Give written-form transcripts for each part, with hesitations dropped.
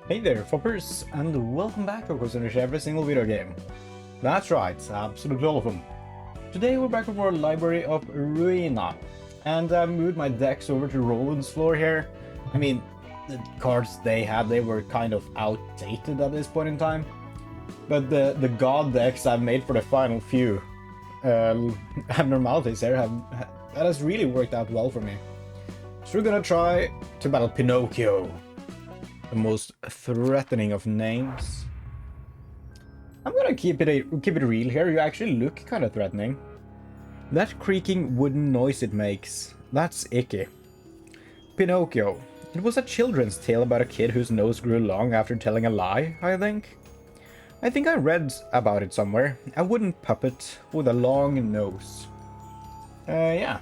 Hey there, Foppers, and welcome back to every single video game. That's right, absolutely all of them. Today we're back with our Library of Ruina, and I've moved my decks over to Roland's floor here. I mean, the cards they were kind of outdated at this point in time. But the god decks I've made for the final few abnormalities here that has really worked out well for me. So we're gonna try to battle Pinocchio. The most threatening of names. I'm gonna keep it real here. You actually look kind of threatening. That creaking wooden noise it makes, that's icky. Pinocchio. It was a children's tale about a kid whose nose grew long after telling a lie, I think. I think I read about it somewhere. A wooden puppet with a long nose. Yeah.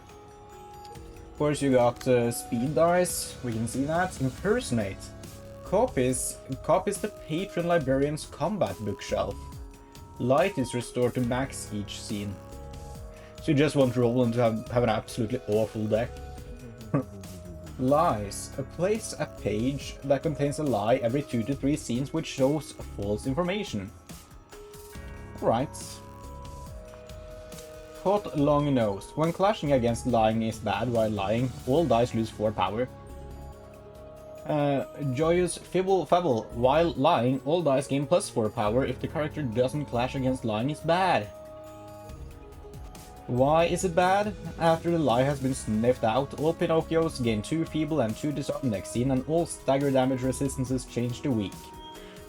Of course you got speed dice, we can see that. Impersonate. Copies the patron librarian's combat bookshelf. Light is restored to max each scene. So you just want Roland to have an absolutely awful deck. Lies. Place a page that contains a lie every 2 to 3 scenes which shows false information. Alright. Caught long nose. When clashing against lying is bad while lying, all dice lose 4 power. Joyous Fable. While lying, all dice gain +4 power if the character doesn't clash against lying is bad. Why is it bad? After the lie has been sniffed out, all Pinocchios gain 2 feeble and 2 disarm next scene, and all stagger damage resistances change to weak.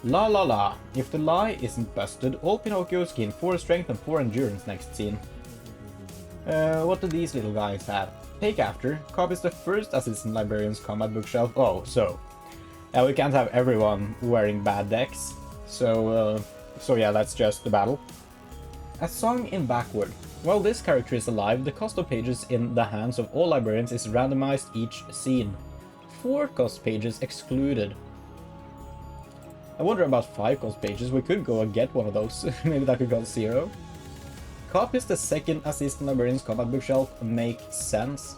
La la la. If the lie isn't busted, all Pinocchios gain 4 strength and 4 endurance next scene. What do these little guys have? Take after. Copies the first assistant librarian's combat bookshelf. Oh, so. Yeah, we can't have everyone wearing bad decks. So yeah, that's just the battle. A song in backward. While this character is alive, the cost of pages in the hands of all librarians is randomized each scene. 4 cost pages excluded. I wonder about 5 cost pages. We could go and get one of those. Maybe that could go 0. Copies the second assistant librarian's combat bookshelf makes sense.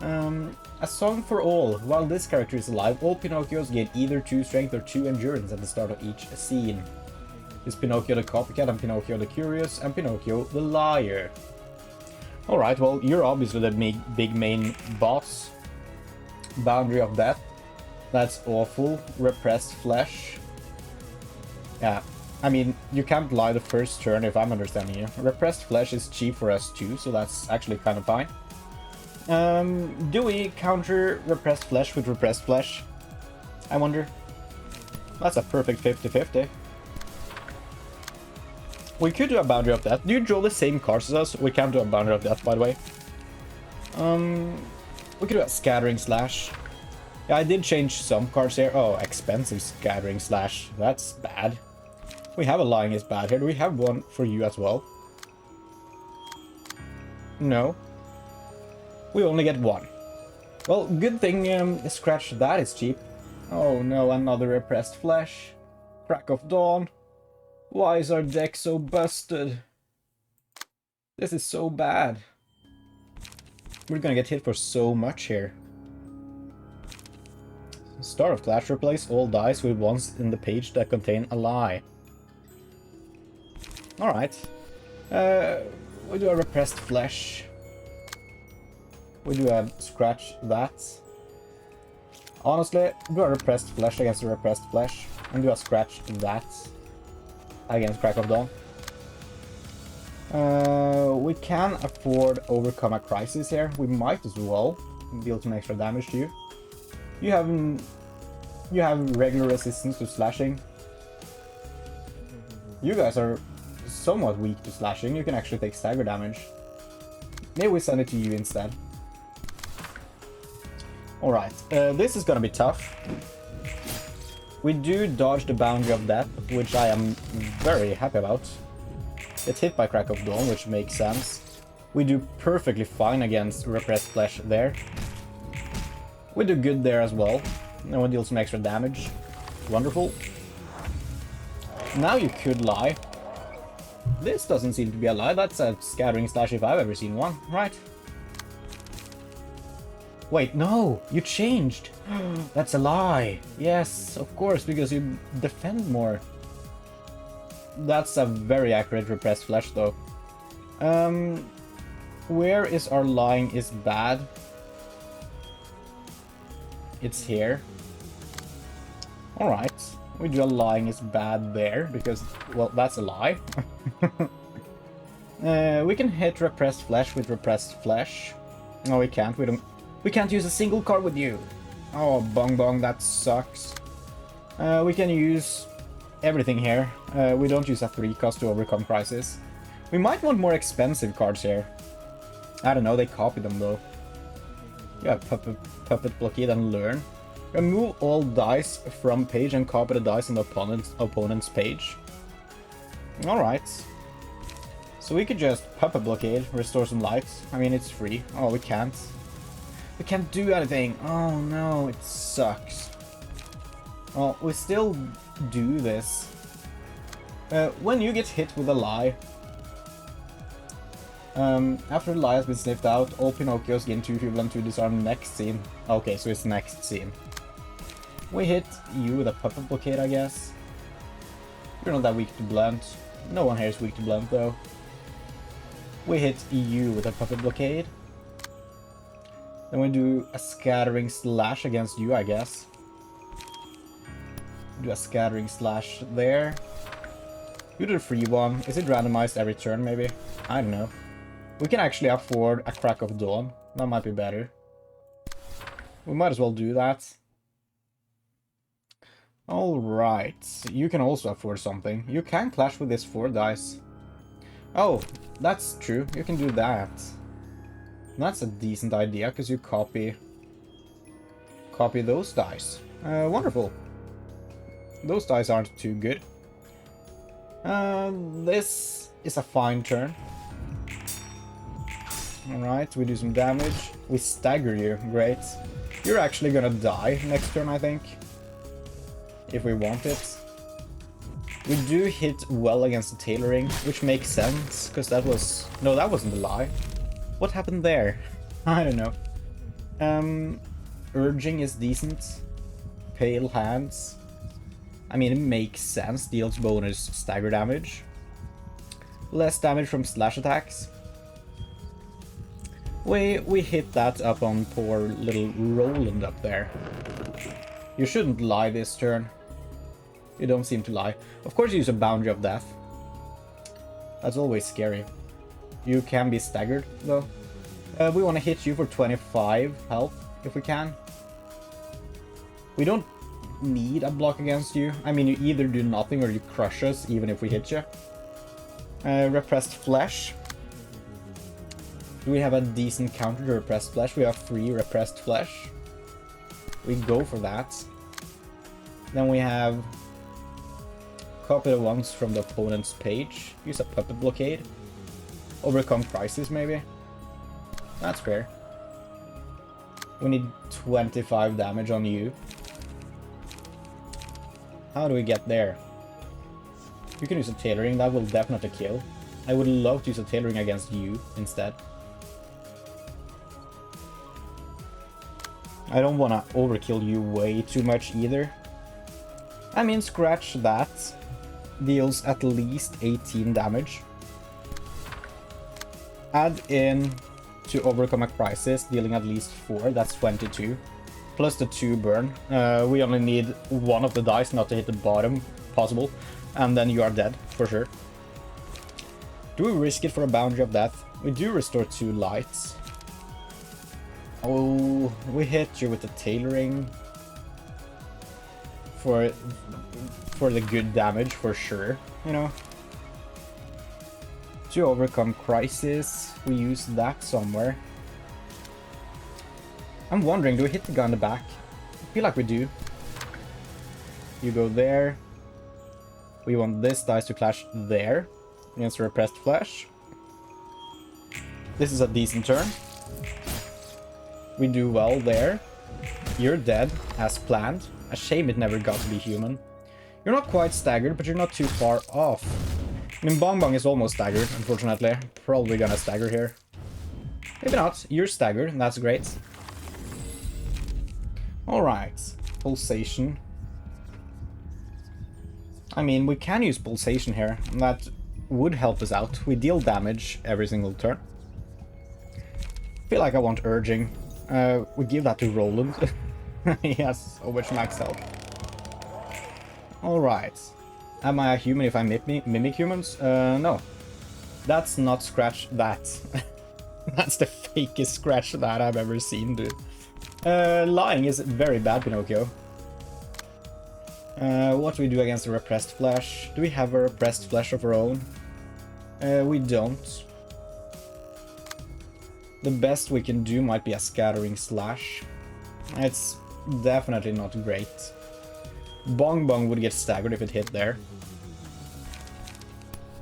A song for all. While this character is alive, all Pinocchios gain either 2 strength or 2 endurance at the start of each scene. Is Pinocchio the copycat and Pinocchio the curious and Pinocchio the liar? Alright, well, you're obviously the big main boss. Boundary of Death. That's awful. Repressed Flesh. Yeah. I mean, you can't lie the first turn if I'm understanding you. Repressed Flesh is cheap for us too, so that's actually kind of fine. Do we counter Repressed Flesh with Repressed Flesh? I wonder. That's a perfect 50-50. We could do a Boundary of Death. Do you draw the same cards as us? We can't do a Boundary of Death, by the way. We could do a Scattering Slash. Yeah, I did change some cards here. Oh, expensive Scattering Slash. That's bad. We have a lying is bad here. Do we have one for you as well? No. We only get 1. Well, good thing Scratch that is cheap. Oh no, another Repressed Flesh. Crack of Dawn. Why is our deck so busted? This is so bad. We're gonna get hit for so much here. Start of Clash. Replace all dice with ones in the page that contain a lie. Alright. We do a Repressed Flesh. We do a Scratch that. Honestly, do a Repressed Flesh against a Repressed Flesh. And do a Scratch that against Crack of Dawn. We can afford Overcome a Crisis here. We might as well deal some extra damage to you. You have regular resistance to slashing. You guys are somewhat weak to slashing. You can actually take stagger damage. Maybe we send it to you instead. Alright, this is gonna be tough. We do dodge the Boundary of Death, which I am very happy about. Get hit by Crack of Dawn, which makes sense. We do perfectly fine against Repressed Flesh there. We do good there as well. And we deal some extra damage. Wonderful. Now you could lie. This doesn't seem to be a lie. That's a Scattering Slash if I've ever seen one, right? Wait, no! You changed! That's a lie! Yes, of course, because you defend more. That's a very accurate repressed flesh, though. Where is our lying is bad? It's here. Alright. We do a lying is bad there, because, well, that's a lie. We can hit repressed flesh with repressed flesh. No, we can't. We can't use a single card with you. Oh, bong bong, that sucks. We can use everything here. We don't use a 3-cost to overcome crisis. We might want more expensive cards here. I don't know, they copy them though. Yeah, puppet blockade and learn. Remove all dice from page and copy the dice on the opponent's page. Alright. So we could just puppet blockade, restore some lights. I mean, it's free. Oh, we can't. We can't do anything. Oh no, it sucks. Well, we still do this. When you get hit with a lie, after the lie has been sniffed out, all Pinocchios gain 2 feeble and 2 disarm next scene. Okay, so it's next scene. We hit you with a puppet blockade, I guess. You're not that weak to blunt. No one here is weak to blunt, though. We hit you with a puppet blockade. Then we do a scattering slash against you, I guess. Do a scattering slash there. You do the free one. Is it randomized every turn, maybe? I don't know. We can actually afford a Crack of Dawn. That might be better. We might as well do that. Alright. You can also afford something. You can clash with this 4 dice. Oh, that's true. You can do that. That's a decent idea, because you copy those dice. Wonderful. Those dice aren't too good. This is a fine turn. Alright, we do some damage. We stagger you. Great. You're actually gonna die next turn, I think. If we want it. We do hit well against the tailoring, which makes sense, because that was... No, that wasn't a lie. What happened there? I don't know. Urging is decent. Pale hands. I mean, it makes sense. Deals bonus stagger damage. Less damage from slash attacks. We hit that up on poor little Roland up there. You shouldn't lie this turn. You don't seem to lie. Of course you use a Boundary of Death. That's always scary. You can be staggered, though. We want to hit you for 25 health, if we can. We don't need a block against you. I mean, you either do nothing or you crush us, even if we hit you. Repressed Flesh. Do we have a decent counter to Repressed Flesh? We have 3 Repressed Flesh. We go for that. Then we have... Copy the ones from the opponent's page. Use a Puppet Blockade. Overcome Crisis, maybe? That's fair. We need 25 damage on you. How do we get there? You can use a tailoring, that will definitely kill. I would love to use a tailoring against you instead. I don't want to overkill you way too much either. I mean, scratch that. Deals at least 18 damage. Add in to overcome a crisis, dealing at least 4, that's 22. Plus the 2 burn. We only need 1 of the dice not to hit the bottom possible. And then you are dead, for sure. Do we risk it for a Boundary of Death? We do restore 2 lights. Oh, we hit you with the tailoring. For the good damage, for sure, you know. To overcome crisis, we use that somewhere. I'm wondering, do we hit the guy in the back? I feel like we do. You go there. We want this dice to clash there against the Repressed Flesh. This is a decent turn. We do well there. You're dead, as planned. A shame it never got to be human. You're not quite staggered, but you're not too far off. I mean, Bong Bong is almost staggered, unfortunately. Probably gonna stagger here. Maybe not. You're staggered, and that's great. Alright, pulsation. I mean, we can use pulsation here, and that would help us out. We deal damage every single turn. Feel like I want urging. We give that to Roland. He has so much max health. Alright. Am I a human if I mimic humans? No. That's not Scratch that. That's the fakest Scratch that I've ever seen, dude. Lying is very bad, Pinocchio. What do we do against the repressed flesh? Do we have a repressed flesh of our own? We don't. The best we can do might be a scattering slash. It's definitely not great. Bong Bong would get staggered if it hit there.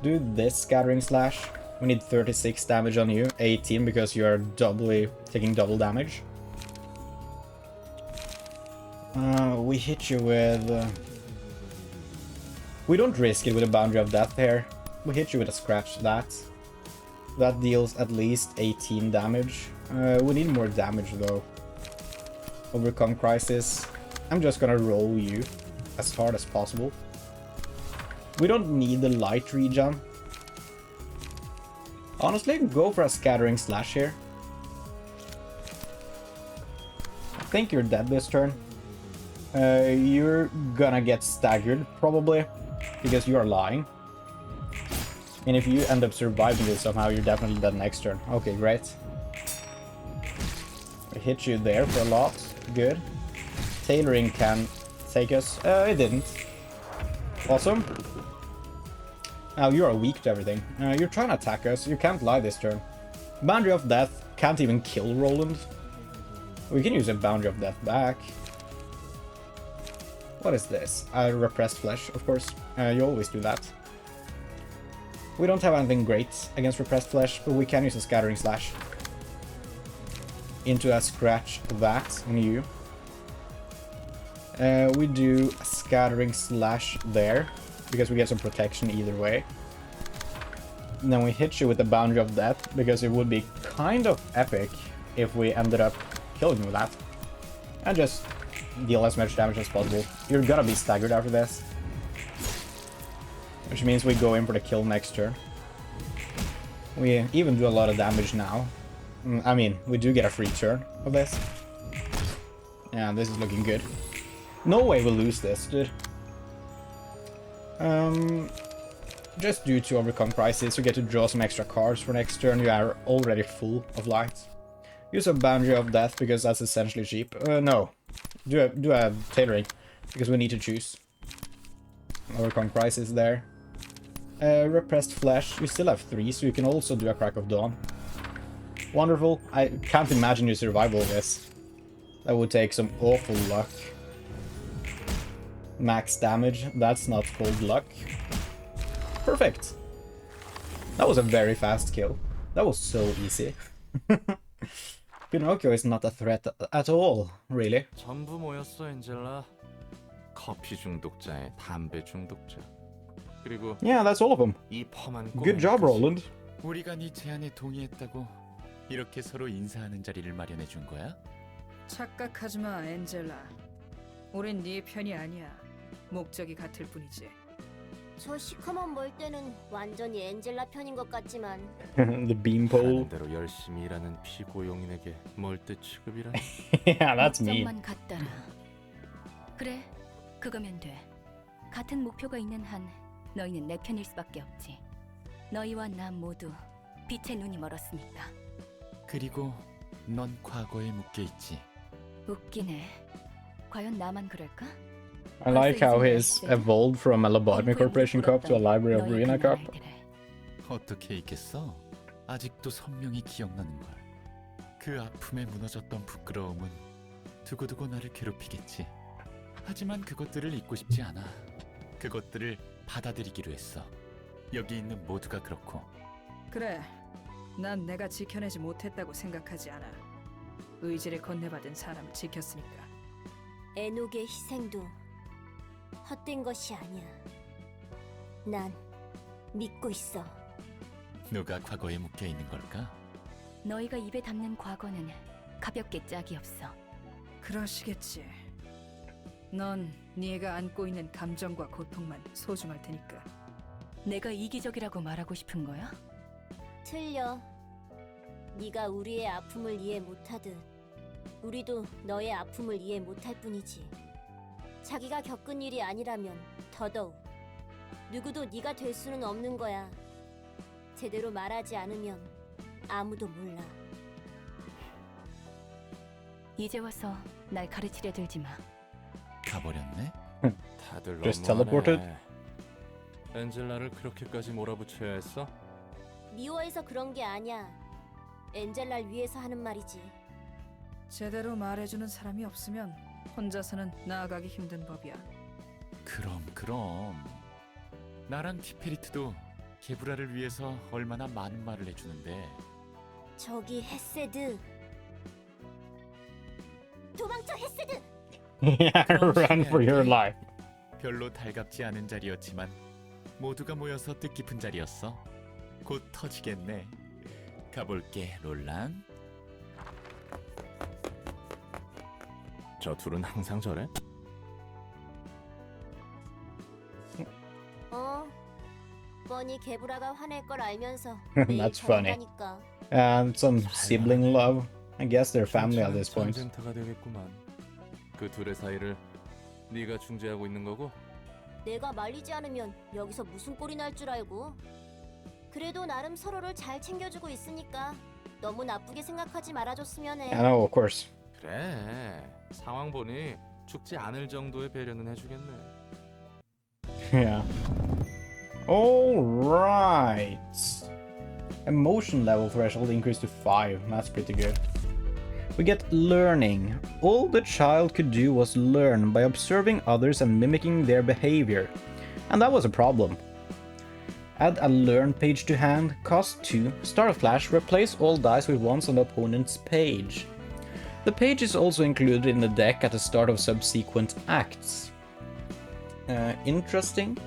Do this scattering slash. We need 36 damage on you, 18 because you are taking double damage. We hit you with... we don't risk it with a Boundary of Death here. We hit you with a Scratch that. That deals at least 18 damage. We need more damage though. Overcome Crisis. I'm just gonna roll you as hard as possible. We don't need the light regen. Honestly, go for a Scattering Slash here. I think you're dead this turn. You're gonna get staggered, probably, because you are lying. And if you end up surviving this somehow, you're definitely dead next turn. Okay, great. I hit you there for a lot. Good. Tailoring can take us. It didn't. Awesome. Now you are weak to everything. You're trying to attack us. You can't lie this turn. Boundary of Death can't even kill Roland. We can use a Boundary of Death back. What is this? Repressed flesh, of course. You always do that. We don't have anything great against repressed flesh, but we can use a Scattering Slash. Into a Scratch that on you. We do a Scattering Slash there, because we get some protection either way. And then we hit you with the Boundary of Death, because it would be kind of epic if we ended up killing you with that. And just deal as much damage as possible. You're gonna be staggered after this. Which means we go in for the kill next turn. We even do a lot of damage now. I mean, we do get a free turn of this. Yeah, this is looking good. No way we'll lose this, dude. Just due to Overcome Crisis, you get to draw some extra cards for next turn. You are already full of light. Use a Boundary of Death because that's essentially cheap. No. Do a Tailoring because we need to choose. Overcome Crisis there. Repressed Flesh. You still have 3, so you can also do a Crack of Dawn. Wonderful. I can't imagine you survive all this. That would take some awful luck. Max damage. That's not called luck. Perfect. That was a very fast kill. That was so easy. Pinocchio is not a threat at all, really. 전부 모였어, 엔젤라. 커피 중독자에 담배 중독자. 그리고 Yeah, that's all of them. 이 펌한 Good job, Roland. 우리가 네 제안에 동의했다고 이렇게 서로 인사하는 자리를 마련해 준 거야? 착각하지 마, 엔젤라. 우린 네 편이 아니야. 목적이 같을 뿐이지. 저 시커먼 멀대는 완전히 엔젤라 편인 것 같지만 The beanpole. 하는 대로 열심히 일하는 피고용인에게 멀대 취급이라. Yeah, that's me. 목적만 같더라. 그래, 그거면 돼. 같은 목표가 있는 한 너희는 내 편일 수밖에 없지. 너희와 나 모두 빛의 눈이 멀었으니까. 그리고 넌 과거에 묶여 있지. 웃기네. 과연 나만 그럴까? I like how he's evolved from a Lobotomy Corporation cup to a Library of Ruina cup. 어떻게 있겠어? 아직도 선명히 기억나는 걸. 그 아픔에 무너졌던 부끄러움은 두고두고 나를 괴롭히겠지. 하지만 그것들을 잊고 싶지 않아. 그것들을 받아들이기로 했어. 여기 있는 모두가 그렇고. 그래, 난 내가 지켜내지 못했다고 생각하지 않아. 의지를 건네받은 사람을 지켰으니까. 에녹의 희생도 헛된 것이 아니야. 난 믿고 있어. 누가 과거에 묶여 있는 걸까? 너희가 입에 담는 과거는 가볍게 짝이 없어. 그러시겠지. 넌 네가 안고 있는 감정과 고통만 소중할 테니까. 내가 이기적이라고 말하고 싶은 거야? 틀려. 네가 우리의 아픔을 이해 못하듯 우리도 너의 아픔을 이해 못할 뿐이지. 자기가 겪은 일이 아니라면 더더욱 누구도 네가 될 수는 없는 거야. 제대로 말하지 않으면 아무도 몰라. 이제 와서 날 가르치려 들지 마. 가버렸네. 다들 Just 너무하네. teleported? 엔젤라를 그렇게까지 몰아붙여야 했어? 미워해서 그런 게 아니야. 엔젤라를 위해서 하는 말이지. 제대로 말해주는 사람이 없으면 혼자서는 나아가기 힘든 법이야. 그럼 나랑 티페리트도 게브라를 위해서 얼마나 많은 말을 해주는데. 저기 헤세드. 도망쳐 헤세드. Yeah, run for your life. 별로 달갑지 않은 자리였지만 모두가 모여서 뜻깊은 자리였어. 곧 터지겠네. 가볼게, 롤랑. 저 둘은 항상 저래? 뻔히 게브라가 화낼 걸 알면서 That's funny. 저런다니까. And some sibling love. I guess they're family at this point. 전쟁터가 되겠구만. 그 둘의 사이를 네가 중재하고 있는 거고? 내가 말리지 않으면 여기서 무슨 꼴이 날 줄 알고. 그래도 나름 서로를 잘 챙겨주고 있으니까 너무 나쁘게 생각하지 말아줬으면 해. I know, of course. 그래. 상황 보니 죽지 않을 정도의 배려는 해주겠네. Yeah. Alright. Emotion level threshold increased to 5. That's pretty good. We get learning. All the child could do was learn by observing others and mimicking their behavior. And that was a problem. Add a learn page to hand. Cost 2. Start a flash. Replace all dice with ones on the opponent's page. The page is also included in the deck at the start of subsequent acts. Interesting.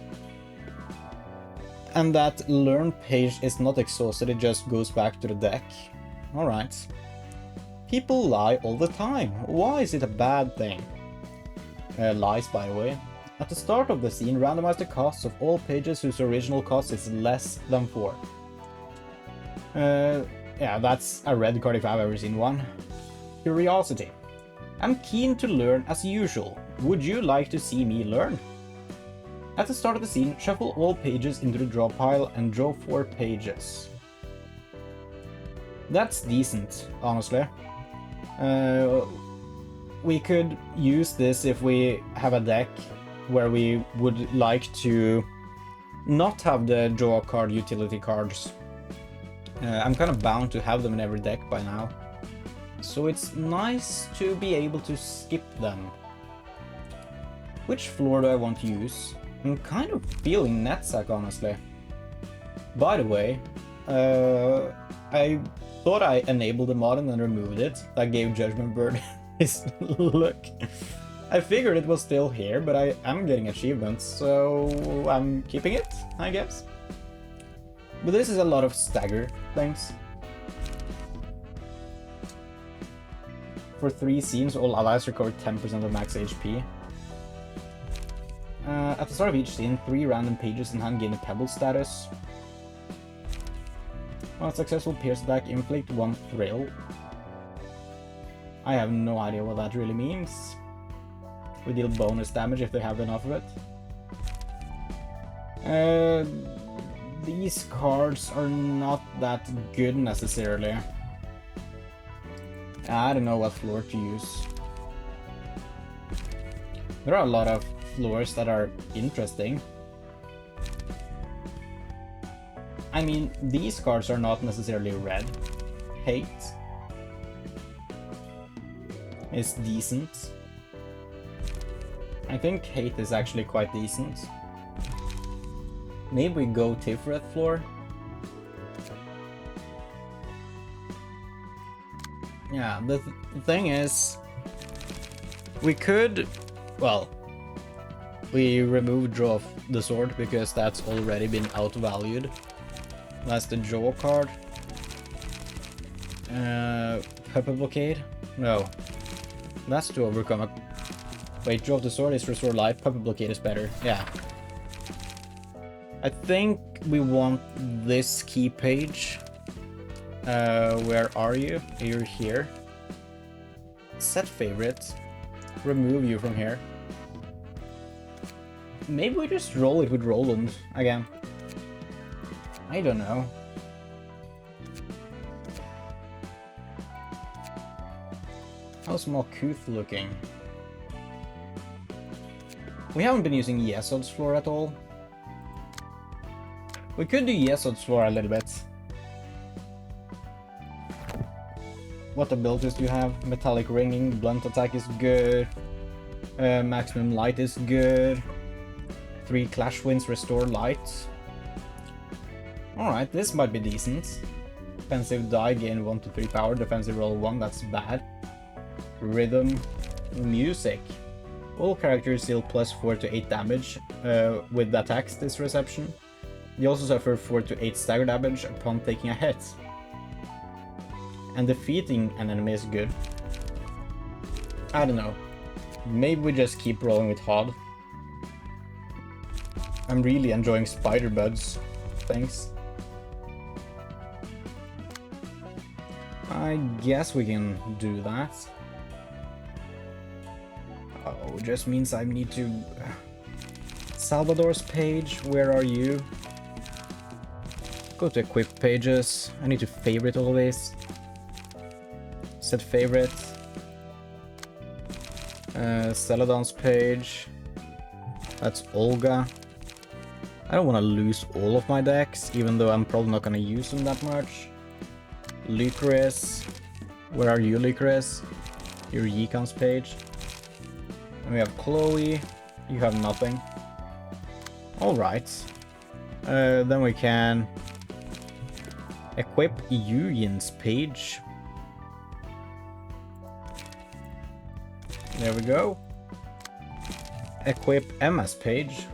And that learn page is not exhausted, it just goes back to the deck. Alright. People lie all the time. Why is it a bad thing? Lies, by the way. At the start of the scene, randomize the costs of all pages whose original cost is less than 4. Yeah, that's a red card if I've ever seen one. Curiosity. I'm keen to learn as usual. Would you like to see me learn? At the start of the scene, shuffle all pages into the draw pile and draw 4 pages. That's decent, honestly. We could use this if we have a deck where we would like to not have the draw card utility cards. I'm kind of bound to have them in every deck by now. So it's nice to be able to skip them. Which floor do I want to use? I'm kind of feeling Netsack, honestly. By the way, I thought I enabled the mod and then removed it. That gave Judgment Bird his look. I figured it was still here, but I am getting achievements, so I'm keeping it, I guess. But this is a lot of stagger things. For 3 scenes, all allies recover 10% of max HP. At the start of each scene, 3 random pages in hand gain a pebble status. On a successful pierce attack, inflict 1 thrill. I have no idea what that really means. We deal bonus damage if they have enough of it. These cards are not that good necessarily. I don't know what floor to use. There are a lot of floors that are interesting. I mean, these cards are not necessarily red. Hate is decent. I think Hate is actually quite decent. Maybe we go Tiferet floor. Yeah, the thing is, we could, well, we remove Draw of the Sword because that's already been outvalued. That's the draw card. Pepper Blockade? No. That's to overcome a... Wait, draw of the sword is restore life, puppet blockade is better. Yeah. I think we want this key page. Where are you? You're here. Set favorite. Remove you from here. Maybe we just roll it with Roland again. I don't know. How's Malkuth looking? We haven't been using Yesod's floor at all. We could do Yesod's floor a little bit. What abilities do you have? Metallic ringing, blunt attack is good. Maximum light is good. 3 clash winds restore light. Alright, this might be decent. Defensive die, gain 1 to 3 power. Defensive roll 1, that's bad. Rhythm, music. All characters deal plus 4 to 8 damage with attacks this reception. They also suffer 4 to 8 stagger damage upon taking a hit. And defeating an enemy is good. I don't know. Maybe we just keep rolling with Hod. I'm really enjoying Spider Buds. Thanks. I guess we can do that. Oh, just means I need to... Salvador's page, where are you? Go to equip pages. I need to favorite all these. Set favorite. Celadon's page. That's Olga. I don't want to lose all of my decks, even though I'm probably not going to use them that much. Lycoris. Where are you, Lycoris? Your Yikon's page. And we have Chloe. You have nothing. Alright. Then we can equip Yuyin's page. There we go. Equip Emma's page.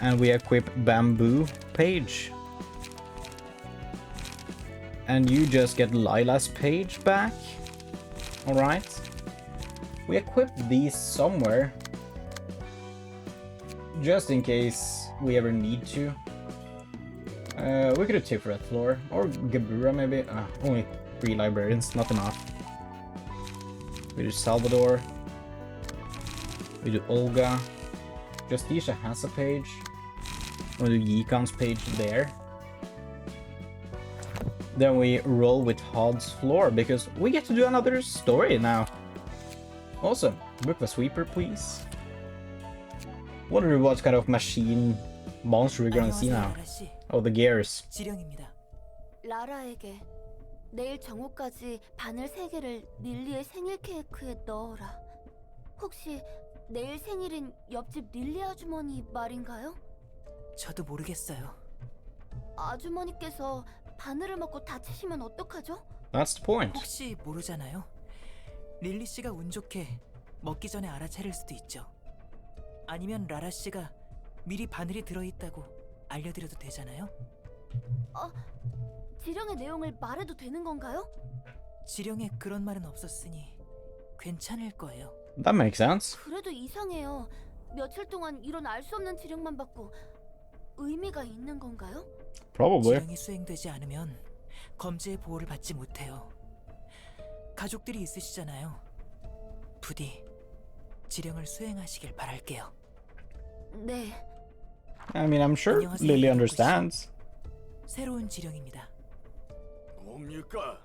And we equip Bamboo page. And you just get Lila's page back. Alright. We equipped these somewhere. Just in case we ever need to. We could do Tiferet floor. Or Gabura maybe. Only 3 librarians, not enough. We do Salvador. We do Olga. Justicia has a page. We do Yikon's page there. Then we roll with Hod's floor because we get to do another story now. Awesome. Book the sweeper, please. Wonder what kind of machine monster we're gonna see now. Oh, the gears. 지령입니다. 라라에게 내일 정오까지 바늘 3개를 릴리의 생일 케이크에 넣어라. 혹시 내일 생일인 옆집 릴리 아주머니 말인가요? 저도 모르겠어요. 아주머니께서 바늘을 먹고 다치시면 어떡하죠? That's the point. 혹시 모르잖아요. 릴리 씨가 운 좋게 먹기 전에 알아차릴 수도 있죠. 아니면 라라 씨가 미리 바늘이 들어있다고 알려드려도 되잖아요. 지령의 내용을 말해도 되는 건가요? 지령에 그런 말은 없었으니 괜찮을 거예요. That makes sense. 그래도 이상해요. 며칠 동안 이런 알 수 없는 지령만 받고 의미가 있는 건가요? Probably. 지령이 수행되지 않으면 검지의 보호를 받지 못해요. 가족들이 있으시잖아요. 부디 지령을 수행하시길 바랄게요. 네. I mean, I'm sure Lily understands. 새로운 지령입니다. 뭡니까?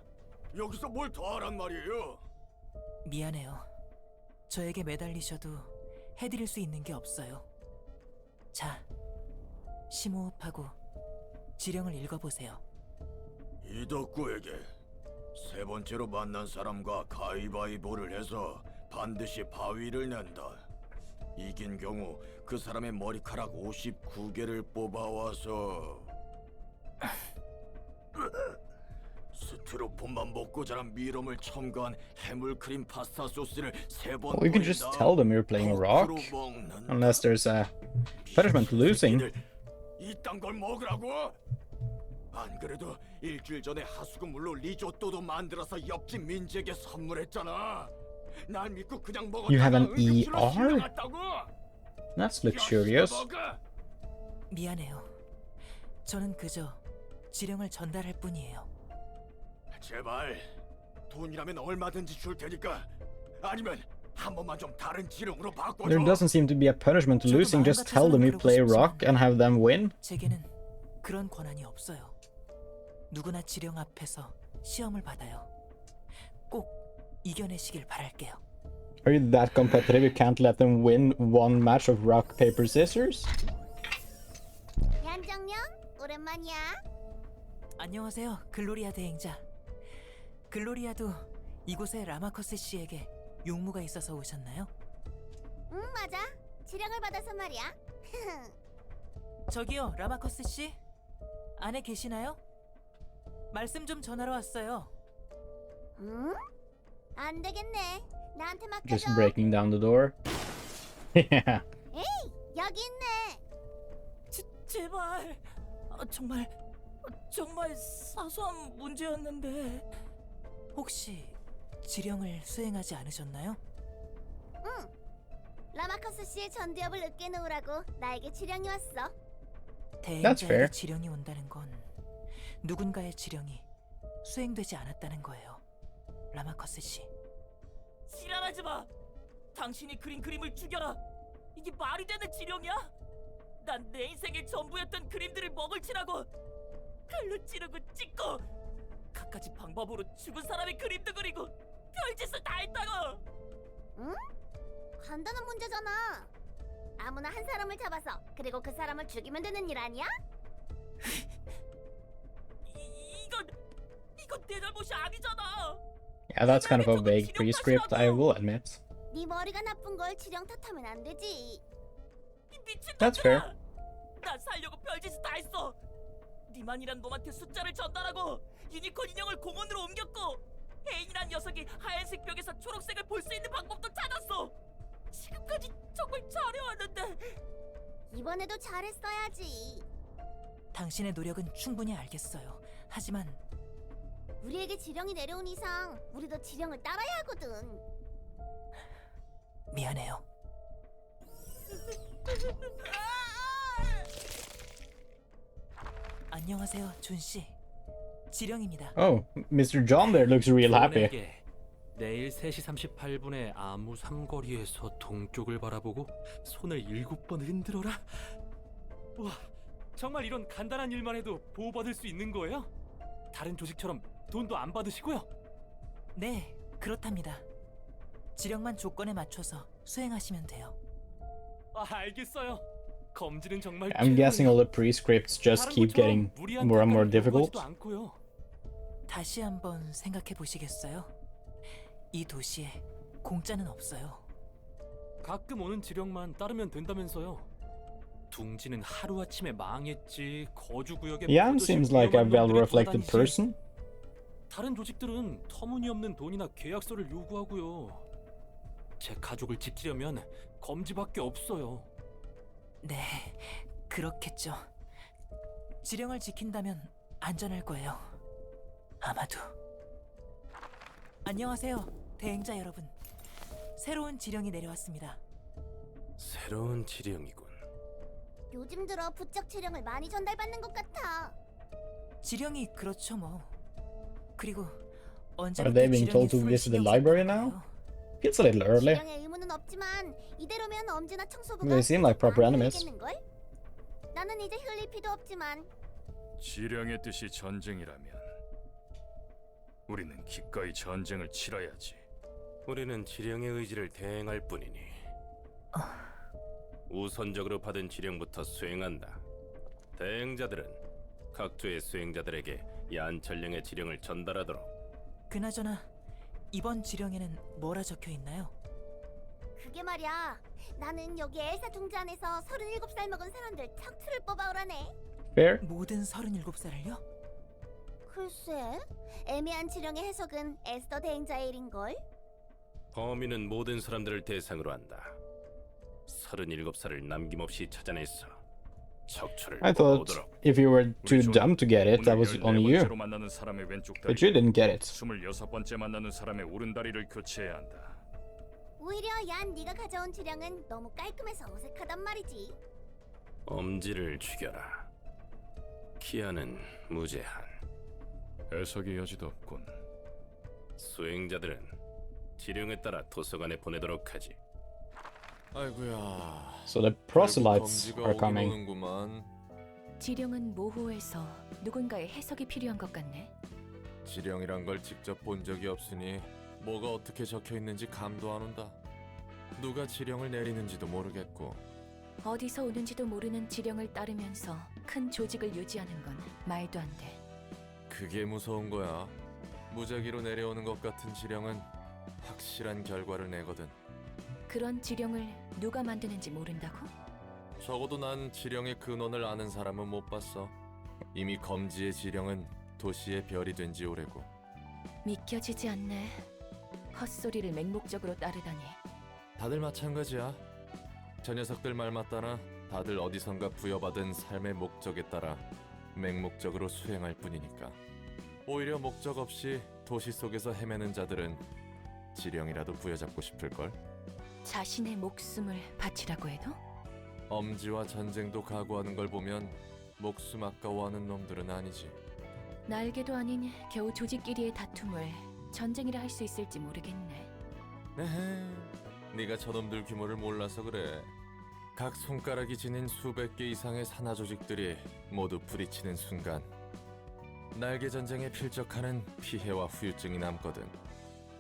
여기서 뭘 더 하란 말이에요? 미안해요. 저에게 매달리셔도 해드릴 수 있는 게 없어요. 자, 심호흡하고 지령을 읽어보세요. 이덕구에게 3번째로 만난 사람과 가위바위보를 해서 반드시 바위를 낸다. 이긴 경우 그 사람의 머리카락 59개를 뽑아와서 스티로폼만 먹고 자란 미럼을 첨가한 해물크림 파스타 소스를 3번 Well, you can just tell them you're playing a rock. Unless there's a punishment to losing. 이딴 걸 먹으라고? 안 그래도 일주일 전에 하수구물로 리조또도 만들어서 옆집 민지에게 선물했잖아. 날 믿고 그냥 먹었다가 You have an 응급실로 ER? 실려갔다고. That's luxurious. 미안해요. 저는 그저 지령을 전달할 뿐이에요. 제발 돈이라면 얼마든지 줄 테니까. 아니면 한 번만 좀 다른 지령으로 바꿔줘. There doesn't seem to be a punishment to losing. Just tell them you play rock and have them win. 제게는 그런 권한이 없어요. 누구나 지령 앞에서 시험을 받아요. 꼭 이겨내시길 바랄게요. Are you that competitive you can't let them win one match of rock, paper, scissors? 얀정령 오랜만이야. 안녕하세요, 글로리아 대행자. 글로리아도 이곳의 라마커스 씨에게 용무가 있어서 오셨나요? 응 맞아. 지령을 받아서 말이야. 저기요, 라마커스 씨. 안에 계시나요? 말씀 좀 전하러 왔어요. 응? 안 되겠네. 나한테 맡겨줘. Just breaking down the door. Yeah. 에이 여기 있네. 제발. 정말 사소한 문제였는데. 혹시 지령을 수행하지 않으셨나요? 응. 라마커스 씨의 전두엽을 으깨 놓으라고 나에게 지령이 왔어. That's fair. 대행자에게 지령이 온다는 건 누군가의 지령이 수행되지 않았다는 거예요. 라마커스 씨. 지랄하지 마. 당신이 그린 그림을 죽여라. 이게 말이 되는 지령이야? 난 내 인생의 전부였던 그림들을 먹을 치라고. 칼로 찌르고 찢고 갖가지 방법으로 죽은 사람의 그림도 그리고 별짓을 다 했다고. 응? 간단한 문제잖아. 아무나 한 사람을 잡아서 그리고 그 사람을 죽이면 되는 일 아니야? 이건 내 잘못이 아니잖아. Yeah, that's kind of a vague prescript, I will admit. 네 머리가 나쁜 걸 지령 탓하면 안 되지. That's fair. 난 살려고 별짓을 다 했어. 니만이란 놈한테 숫자를 전달하고 유니콘 인형을 공원으로 옮겼고 애인이란 녀석이 하얀색 벽에서 초록색을 볼 수 있는 방법도 찾았어. 지금까지 정말 잘해왔는데. 이번에도 잘했어야지. 당신의 노력은 충분히 알겠어요. 하지만 우리에게 지령이 내려온 이상 우리도 지령을 따라야 하거든. 미안해요. 안녕하세요, 준 씨. 지령입니다. Oh, Mr. John there looks real happy. 존에게 내일 3시 38분에 아무 삼거리에서 동쪽을 바라보고 손을 7번 흔들어라. 와, 정말 이런 간단한 일만 해도 보호받을 수 있는 거예요? 다른 조직처럼 돈도 안 받으시고요? 네, 그렇답니다. 지령만 조건에 맞춰서 수행하시면 돼요. 아, 알겠어요. 검지는 정말 I'm guessing all the prescripts just keep getting more and more difficult. 않고요. 다시 한번 생각해 보시겠어요? 이 도시에 공짜는 없어요. 가끔 오는 지령만 따르면 된다면서요. 둥지는 하루아침에 망했지. 거주구역에 Yan seems like a well-reflected person. 다른 조직들은 터무니없는 돈이나 계약서를 요구하고요. 제 가족을 지키려면 검지밖에 없어요. 네, 그렇겠죠. 지령을 지킨다면 안전할 거예요. 아마도. 안녕하세요, 대행자 여러분. 새로운 지령이 내려왔습니다. 새로운 지령이군. 요즘 들어 부쩍 지령을 많이 전달받는 것 같아. 지령이 그렇죠 뭐. 그리고 Are 언제부터 they being told to 지령이 visit the 풀 library 신경 now? Feels a little early. 지령의 의무는 없지만 이대로면 엄지나 청소부가 They seem like proper enemies. 걸? 나는 이제 흘릴 피도 없지만 지령의 뜻이 전쟁이라면 우리는 기꺼이 전쟁을 치러야지. 우리는 지령의 의지를 대행할 뿐이니 우선적으로 받은 지령부터 수행한다. 대행자들은 각조의 수행자들에게 얀철령의 지령을 전달하도록. 그나저나 이번 지령에는 뭐라 적혀 있나요? 그게 말이야. 나는 여기 엘사 둥지 안에서 37살 먹은 사람들 척추를 뽑아오라네. Fair. 모든 37살을요? 글쎄, 애매한 지령의 해석은 에스더 대행자의 일인걸. 범인은 모든 사람들을 대상으로 한다. 37살을 남김없이 찾아냈어. 척추를 I thought 뽑아오도록. if you were too 우리 존은 dumb to get it, that 오늘 was on you. 14번째로 만나는 사람의 왼쪽 다리, But you didn't get it. 26번째 만나는 사람의 오른다리를 교체해야 한다. 오히려 얀 네가 가져온 지령은 너무 깔끔해서 어색하단 말이지. 엄지를 죽여라. 키아는 무제한. 해석의 여지도 없군. 수행자들은 지령에 따라 도서관에 보내도록 하지. 아이고야. So the proselytes are coming. 오는구만. 지령은 모호해서 누군가의 해석이 필요한 것 같네. 지령이란 걸 직접 본 적이 없으니 뭐가 어떻게 적혀 있는지 감도 안 온다. 누가 지령을 내리는지도 모르겠고. 어디서 오는지도 모르는 지령을 따르면서 큰 조직을 유지하는 건 말도 안 돼. 그게 무서운 거야. 무작위로 내려오는 것 같은 지령은 확실한 결과를 내거든. 그런 지령을 누가 만드는지 모른다고? 적어도 난 지령의 근원을 아는 사람은 못 봤어. 이미 검지의 지령은 도시의 별이 된 지 오래고. 믿겨지지 않네. 헛소리를 맹목적으로 따르다니. 다들 마찬가지야. 저 녀석들 말 맞다나 다들 어디선가 부여받은 삶의 목적에 따라 맹목적으로 수행할 뿐이니까. 오히려 목적 없이 도시 속에서 헤매는 자들은 지령이라도 부여잡고 싶을걸. 자신의 목숨을 바치라고 해도? 엄지와 전쟁도 각오하는 걸 보면 목숨 아까워하는 놈들은 아니지. 날개도 아닌 겨우 조직끼리의 다툼을 전쟁이라 할 수 있을지 모르겠네. 에헤, 네가 저놈들 규모를 몰라서 그래. 각 손가락이 지닌 수백 개 이상의 산하 조직들이 모두 부딪히는 순간 날개 전쟁에 필적하는 피해와 후유증이 남거든.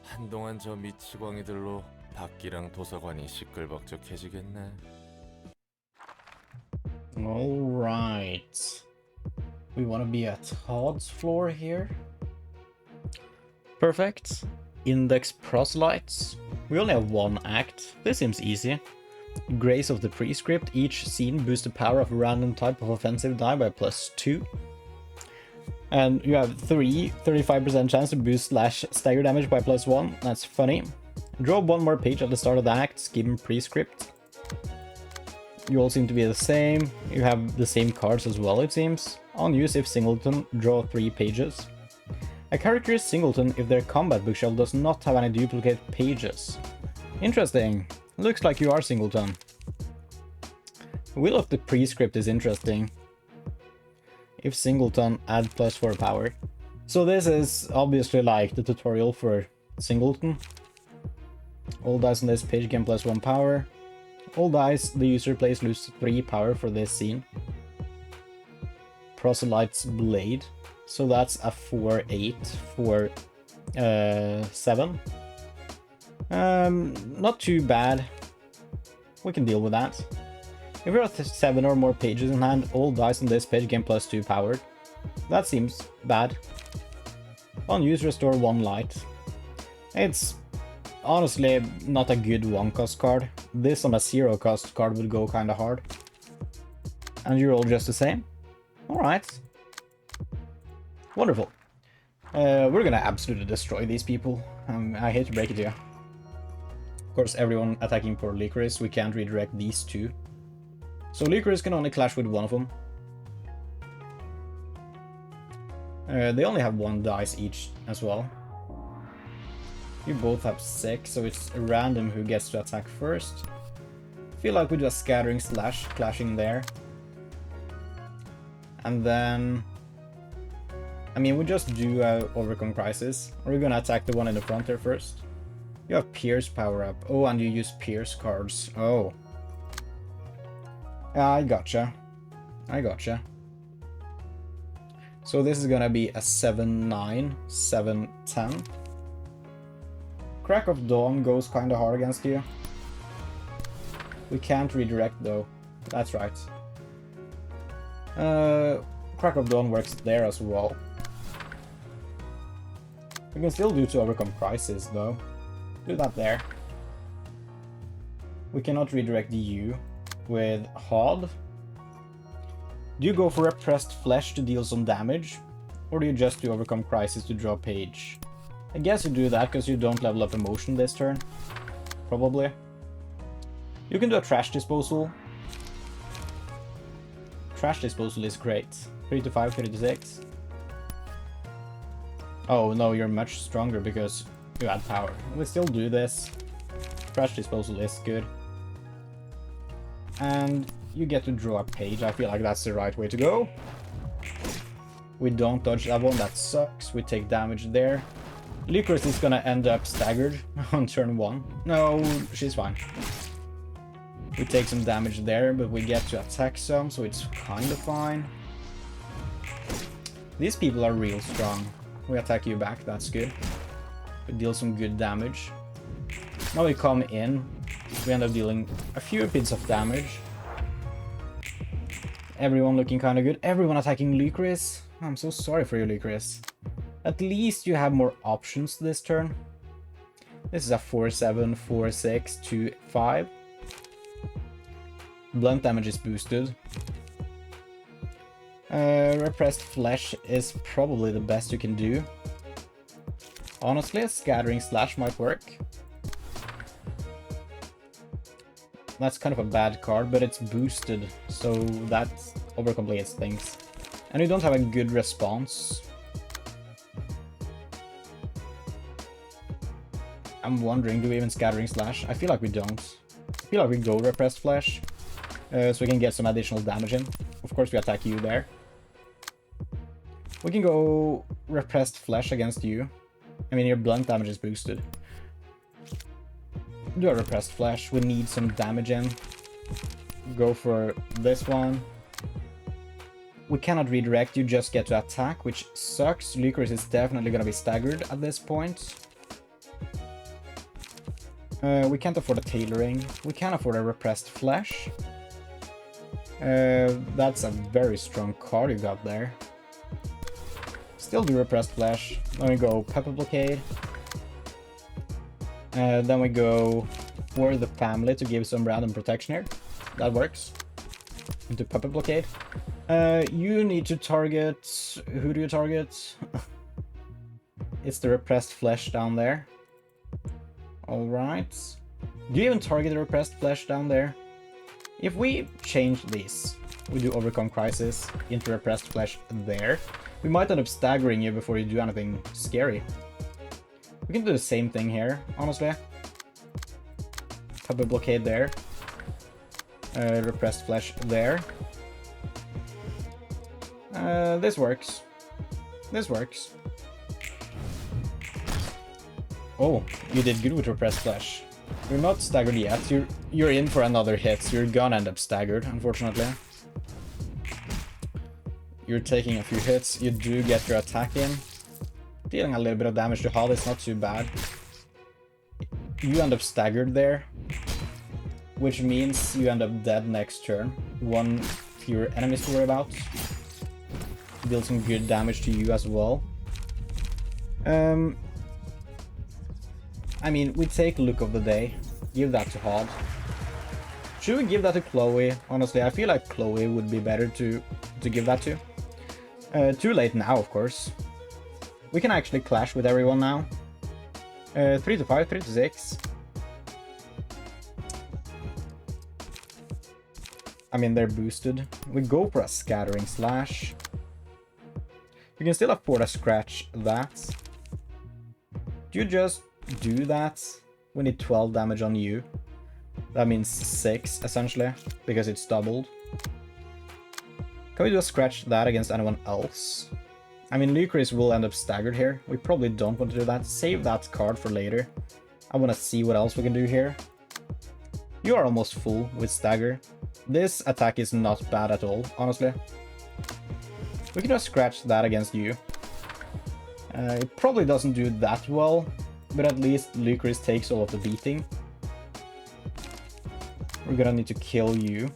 한동안 저 미치광이들로 밖이랑 도서관이 시끌벅적해지겠네. Alright. We want to be at Todd's floor here. Perfect. Index proselytes. We only have one act. This seems easy. Grace of the Prescript. Each scene boosts the power of a random type of offensive die by +2. And you have 35% chance to boost slash stagger damage by +1. That's funny. Draw one more page at the start of the act. Skim Prescript. You all seem to be the same. You have the same cards as well, it seems. On use if singleton, draw 3 pages. A character is singleton if their combat bookshelf does not have any duplicate pages. Interesting. Looks like you are singleton. Will of the Prescript is interesting. If singleton, add +4 power. So this is obviously like the tutorial for singleton. All dice on this page gain +1 power. All dice the user plays lose 3 power for this scene. Proselyte's Blade. So that's a 4/8 for 7. Not too bad. We can deal with that. If you have 7 or more pages in hand, all dice on this page gain +2 power. That seems bad. On use, restore 1 light. It's honestly not a good 1-cost card. This on a 0-cost card would go kinda hard. And you're all just the same? Alright. Wonderful. We're gonna absolutely destroy these people. I hate to break it to you. Of course, everyone attacking for Licorice, we can't redirect these two. So Licorice can only clash with one of them. They only have 1 dice each as well. You both have 6, so it's random who gets to attack first. Feel like we do a scattering slash clashing there. And then... I mean, we just do overcome crisis. Or we're gonna attack the one in the front there first. You have Pierce power up. Oh, and you use Pierce cards. Oh. I gotcha. I gotcha. So this is gonna be a 7-9, 7-10. Crack of Dawn goes kinda hard against you. We can't redirect though. That's right. Crack of Dawn works there as well. We can still do to overcome crisis though. Do that there. We cannot redirect you with Hod. Do you go for Repressed Flesh to deal some damage? Or do you just do overcome crisis to draw a page? I guess you do that because you don't level up emotion this turn. Probably. You can do a trash disposal. Trash disposal is great. 3 to 5, 3 to 6. Oh no, you're much stronger because you add power. We still do this. Trash disposal is good. And you get to draw a page. I feel like that's the right way to go. We don't dodge that one, that sucks. We take damage there. Licorice is gonna end up staggered on turn 1. No, she's fine. We take some damage there, but we get to attack some, so it's kind of fine. These people are real strong. We attack you back, that's good. We deal some good damage. Now we come in. We end up dealing a few bits of damage. Everyone looking kind of good. Everyone attacking Licorice. I'm so sorry for you, Licorice. At least you have more options this turn. This is a 4-7, 4-6, 2-5. Blunt damage is boosted. Repressed Flesh is probably the best you can do. Honestly, a Scattering Slash might work. That's kind of a bad card, but it's boosted, so that overcomplicates things. And we don't have a good response. I'm wondering, do we even Scattering Slash? I feel like we don't. I feel like we go Repressed Flesh, so we can get some additional damage in. Of course we attack you there. We can go Repressed Flesh against you. I mean, your blunt damage is boosted. Do a Repressed Flesh, we need some damage in. Go for this one. We cannot redirect, you just get to attack, which sucks. Licorice is definitely gonna be staggered at this point. We can't afford a tailoring. We can afford a Repressed Flesh. That's a very strong card you got there. Still do Repressed Flesh. Then we go Pepper Blockade. Then we go for the family to give some random protection here. That works. Into Pepper Blockade. You need to target... Who do you target? It's the Repressed Flesh down there. Alright. Do you even target the Repressed Flesh down there? If we change these, we do Overcome Crisis into Repressed Flesh there, we might end up staggering you before you do anything scary. We can do the same thing here, honestly. Pepper Blockade there. Repressed Flesh there. This works. This works. Oh, you did good with Repressed Flesh. You're not staggered yet. You're in for another hit, so you're gonna end up staggered, unfortunately. You're taking a few hits. You do get your attack in. Dealing a little bit of damage to Hall is not too bad. You end up staggered there, which means you end up dead next turn. One fewer enemies to worry about. Deal some good damage to you as well. I mean, we take Look of the Day. Give that to Hod. Should we give that to Chloe? Honestly, I feel like Chloe would be better to give that to. Too late now, of course. We can actually clash with everyone now. 3 to 5, 3 to 6. I mean, they're boosted. We go for a Scattering Slash. You can still afford to scratch that. Do you just do that? We need 12 damage on you. That means 6, essentially, because it's doubled. Can we just scratch that against anyone else? I mean, Licorice will end up staggered here. We probably don't want to do that. Save that card for later. I want to see what else we can do here. You are almost full with stagger. This attack is not bad at all, honestly. We can just scratch that against you. It probably doesn't do that well, but at least Licorice takes all of the beating. We're gonna need to kill you.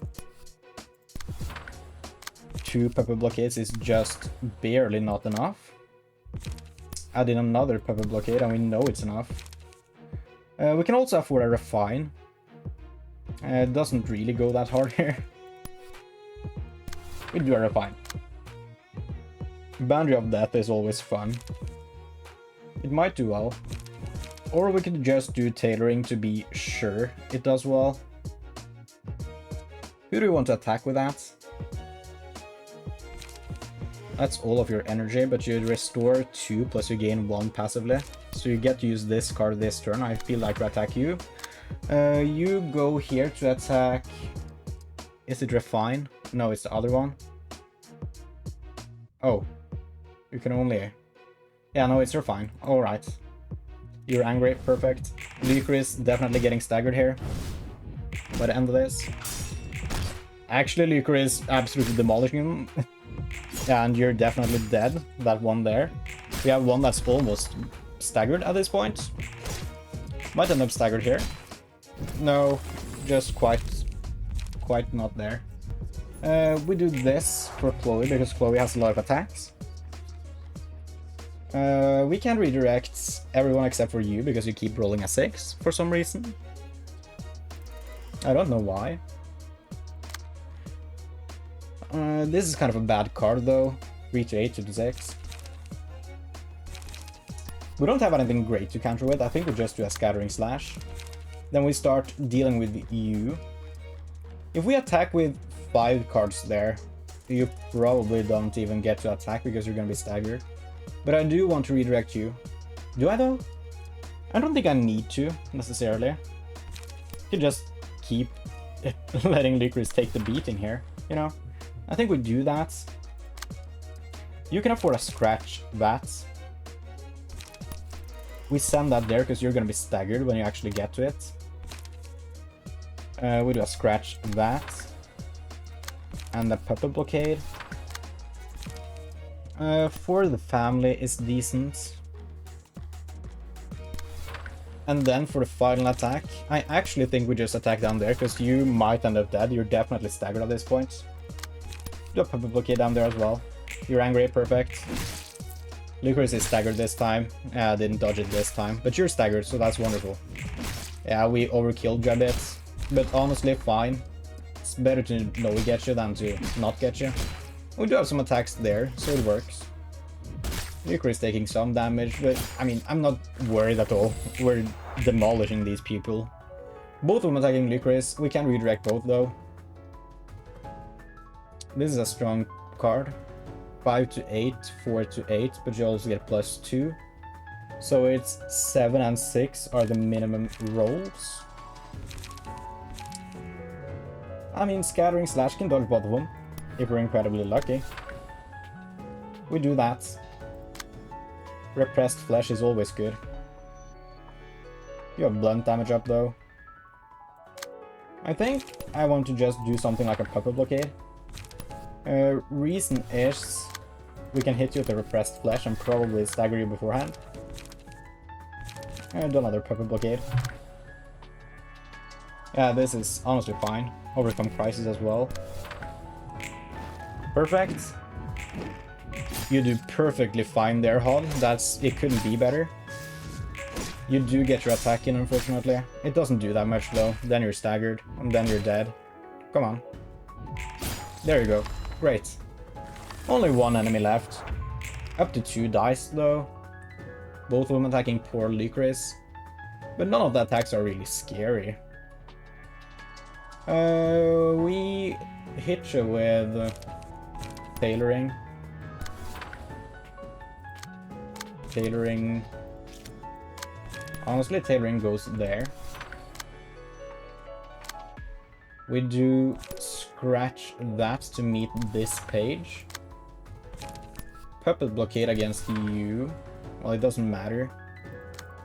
2 Pepper Blockades is just barely not enough. Add in another Pepper Blockade and we know it's enough. We can also afford a Refine. It doesn't really go that hard here. We do a Refine. Boundary of Death is always fun. It might do well. Or we could just do Tailoring to be sure it does well. Who do we want to attack with that? That's all of your energy, but you restore 2 plus you gain 1 passively. So you get to use this card this turn. I feel like to attack you. You go here to attack... Is it Refine? No, it's the other one. Oh. You can only... Yeah, no, it's Refine. Alright. You're angry. Perfect. Licorice definitely getting staggered here. By the end of this. Actually, Licorice absolutely demolishing him. And you're definitely dead. That one there. We have one that's almost staggered at this point. Might end up staggered here. No, just quite not there. We do this for Chloe because Chloe has a lot of attacks. We can redirect everyone except for you because you keep rolling a 6 for some reason. I don't know why. This is kind of a bad card though. 3 to 8 to 6. We don't have anything great to counter with. I think we just do a Scattering Slash. Then we start dealing with you. If we attack with 5 cards there, you probably don't even get to attack because you're gonna be staggered. But I do want to redirect you. Do I though? I don't think I need to, necessarily. I could just keep letting Licorice take the beating here, you know? I think we do that. You can afford to scratch that. We send that there because you're gonna be staggered when you actually get to it. We do a scratch that. And the Puppet Blockade. For the family is decent. And then for the final attack, I actually think we just attack down there because you might end up dead. You're definitely staggered at this point. Do a Puppet Blockade down there as well. You're angry, perfect. Licorice is staggered this time. I didn't dodge it this time, but you're staggered, so that's wonderful. Yeah, we overkilled you a bit, but honestly, fine. It's better to know we get you than to not get you. We do have some attacks there, so it works. Licorice taking some damage, but I mean, I'm not worried at all. We're demolishing these people. Both of them attacking Licorice. We can redirect both though. This is a strong card. 5 to 8, 4 to 8, but you also get +2. So it's 7 and 6 are the minimum rolls. I mean, Scattering Slash can dodge both of them, if we're incredibly lucky. We do that. Repressed Flesh is always good. You have blunt damage up though. I think I want to just do something like a Puppet Blockade. Reason is we can hit you with a Repressed Flesh and probably stagger you beforehand. Do another Puppet Blockade. Yeah, this is honestly fine. Overcome Crisis as well. Perfect. You do perfectly fine there, Hod. It couldn't be better. You do get your attack in, unfortunately. It doesn't do that much though. Then you're staggered, and then you're dead. Come on. There you go. Great. Only one enemy left. Up to 2 dice though. Both of them attacking poor Licorice. But none of the attacks are really scary. We hit you with tailoring. Tailoring. Honestly, tailoring goes there. We do scratch that to meet this page. Puppet Blockade against you. Well, it doesn't matter.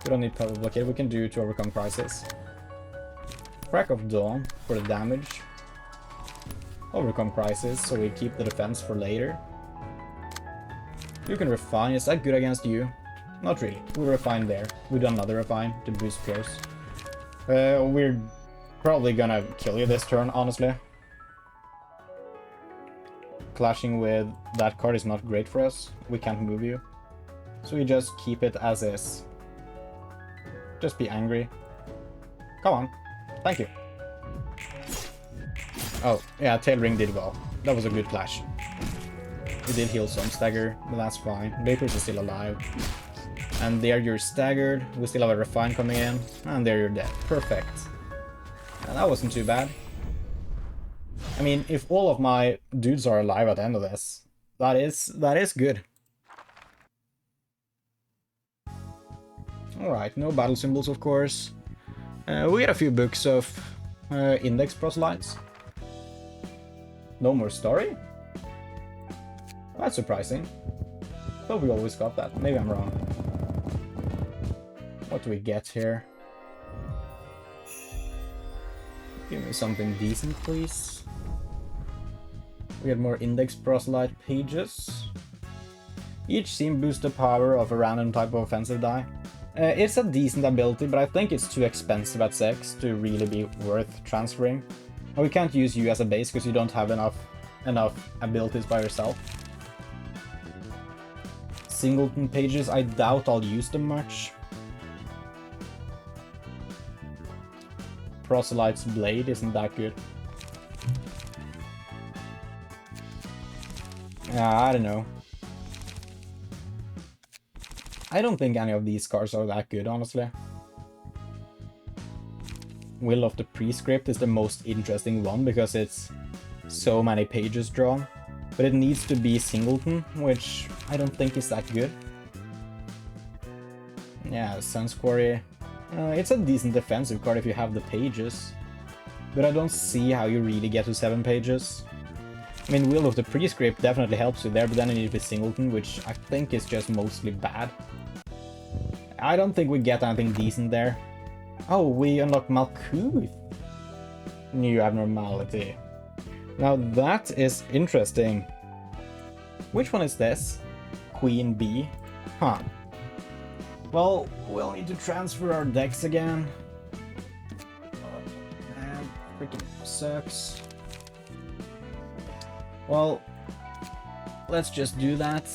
We don't need Puppet Blockade. We can do to overcome Crisis. Crack of Dawn for the damage. Overcome Crisis, so we keep the defense for later. You can refine. Is that good against you? Not really. We refine there. We do another refine to boost Pierce. We're probably gonna kill you this turn, honestly. Clashing with that card is not great for us. We can't move you. So we just keep it as is. Just be angry. Come on. Thank you. Oh, yeah, Tailoring did well. That was a good clash. We did heal some stagger, but that's fine. Licorice is still alive. And there you're staggered. We still have a refine coming in. And there you're dead. Perfect. And that wasn't too bad. I mean, if all of my dudes are alive at the end of this, That is good. Alright, no battle symbols, of course. We get a few books of index proselytes. No more story? That's surprising. Thought we always got that. Maybe I'm wrong. What do we get here? Give me something decent, please. We get more index proselyte pages. Each scene boosts the power of a random type of offensive die. It's a decent ability, but I think it's too expensive at 6 to really be worth transferring. And we can't use you as a base because you don't have enough abilities by yourself. Singleton pages, I doubt I'll use them much. Proselyte's Blade isn't that good. Yeah, I don't know. I don't think any of these cards are that good, honestly. Will of the Prescript is the most interesting one because it's so many pages drawn. But it needs to be Singleton, which I don't think is that good. Yeah, Sense Quarry. It's a decent defensive card if you have the pages. But I don't see how you really get to 7 pages. I mean, Will of the Prescript definitely helps you there, but then you need to be Singleton, which I think is just mostly bad. I don't think we get anything decent there. Oh, we unlock Malkuth. New Abnormality. Now that is interesting. Which one is this? Queen Bee? Huh. Well, we'll need to transfer our decks again. Oh, man, freaking sucks. Well, let's just do that.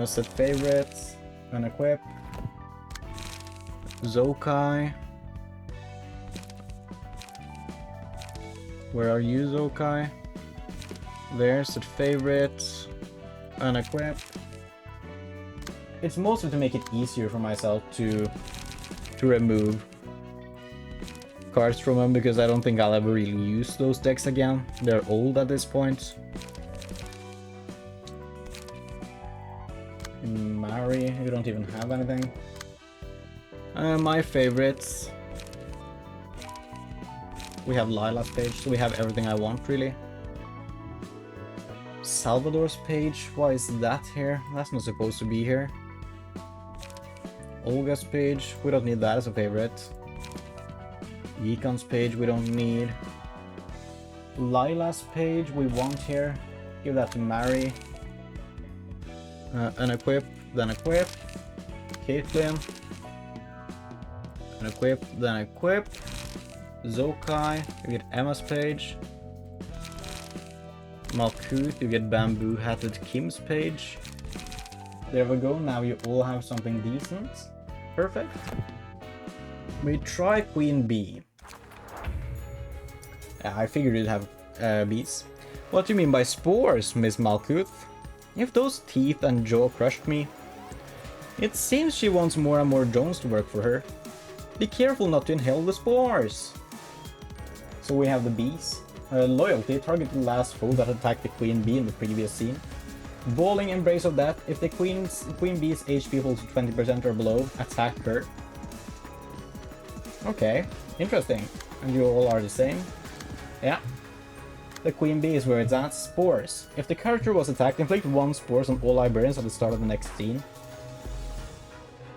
Set favorites, unequip, Zokai. Where are you, Zokai? There, set favorites, unequip. It's mostly to make it easier for myself to remove cards from them, because I don't think I'll ever really use those decks again. They're old at this point. Mary, you don't even have anything. My favorites. We have Lila's page, so we have everything I want, really. Salvador's page, why is that here? That's not supposed to be here. Olga's page, we don't need that as a favorite. Yikon's page, we don't need. Lila's page, we want here. Give that to Mary. Unequip, then equip. Caitlyn. Unequip, then equip. Zokai, you get Emma's page. Malkuth, you get Bamboo Hatted Kim's page. There we go, now you all have something decent. Perfect. We try Queen Bee. I figured you'd have bees. What do you mean by spores, Miss Malkuth? If those teeth and jaw crushed me. It seems she wants more and more drones to work for her. Be careful not to inhale the spores. So we have the bees. Loyalty, target the last foe that attacked the Queen Bee in the previous scene. Balling Embrace of Death, if the Queen Bee's HP falls to 20% or below, attack her. Okay, interesting. And you all are the same? Yeah. The Queen Bee is where it's at. Spores. If the character was attacked, inflict 1 spores on all librarians at the start of the next scene.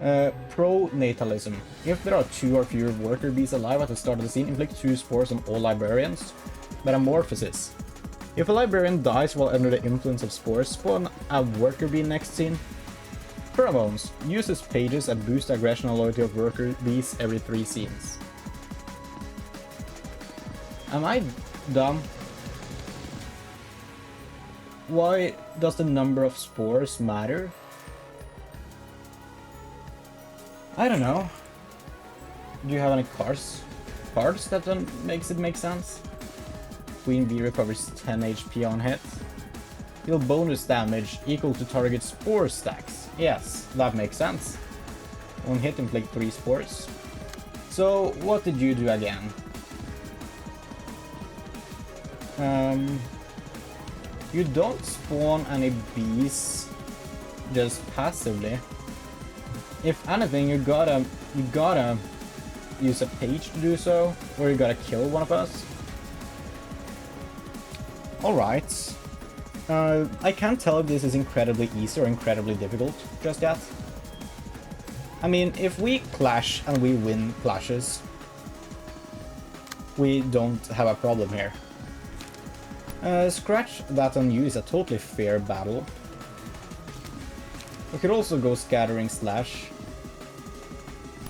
Pronatalism. If there are 2 or fewer worker bees alive at the start of the scene, inflict 2 spores on all librarians. Metamorphosis. If a librarian dies while under the influence of spores, spawn a worker bee next scene. Pheromones. Uses pages that boost aggression and loyalty of worker bees every 3 scenes. Am I dumb? Why does the number of spores matter? I don't know. Do you have any cards that makes it make sense? Queen Bee recovers 10 HP on hit. Deal bonus damage equal to target spore stacks. Yes, that makes sense. On hit, inflict 3 spores. So, what did you do again? You don't spawn any bees just passively. If anything, you gotta use a page to do so, or you gotta kill one of us. Alright. I can't tell if this is incredibly easy or incredibly difficult just yet. I mean, if we clash and we win clashes, we don't have a problem here. Scratch that on you is a totally fair battle. We could also go Scattering Slash,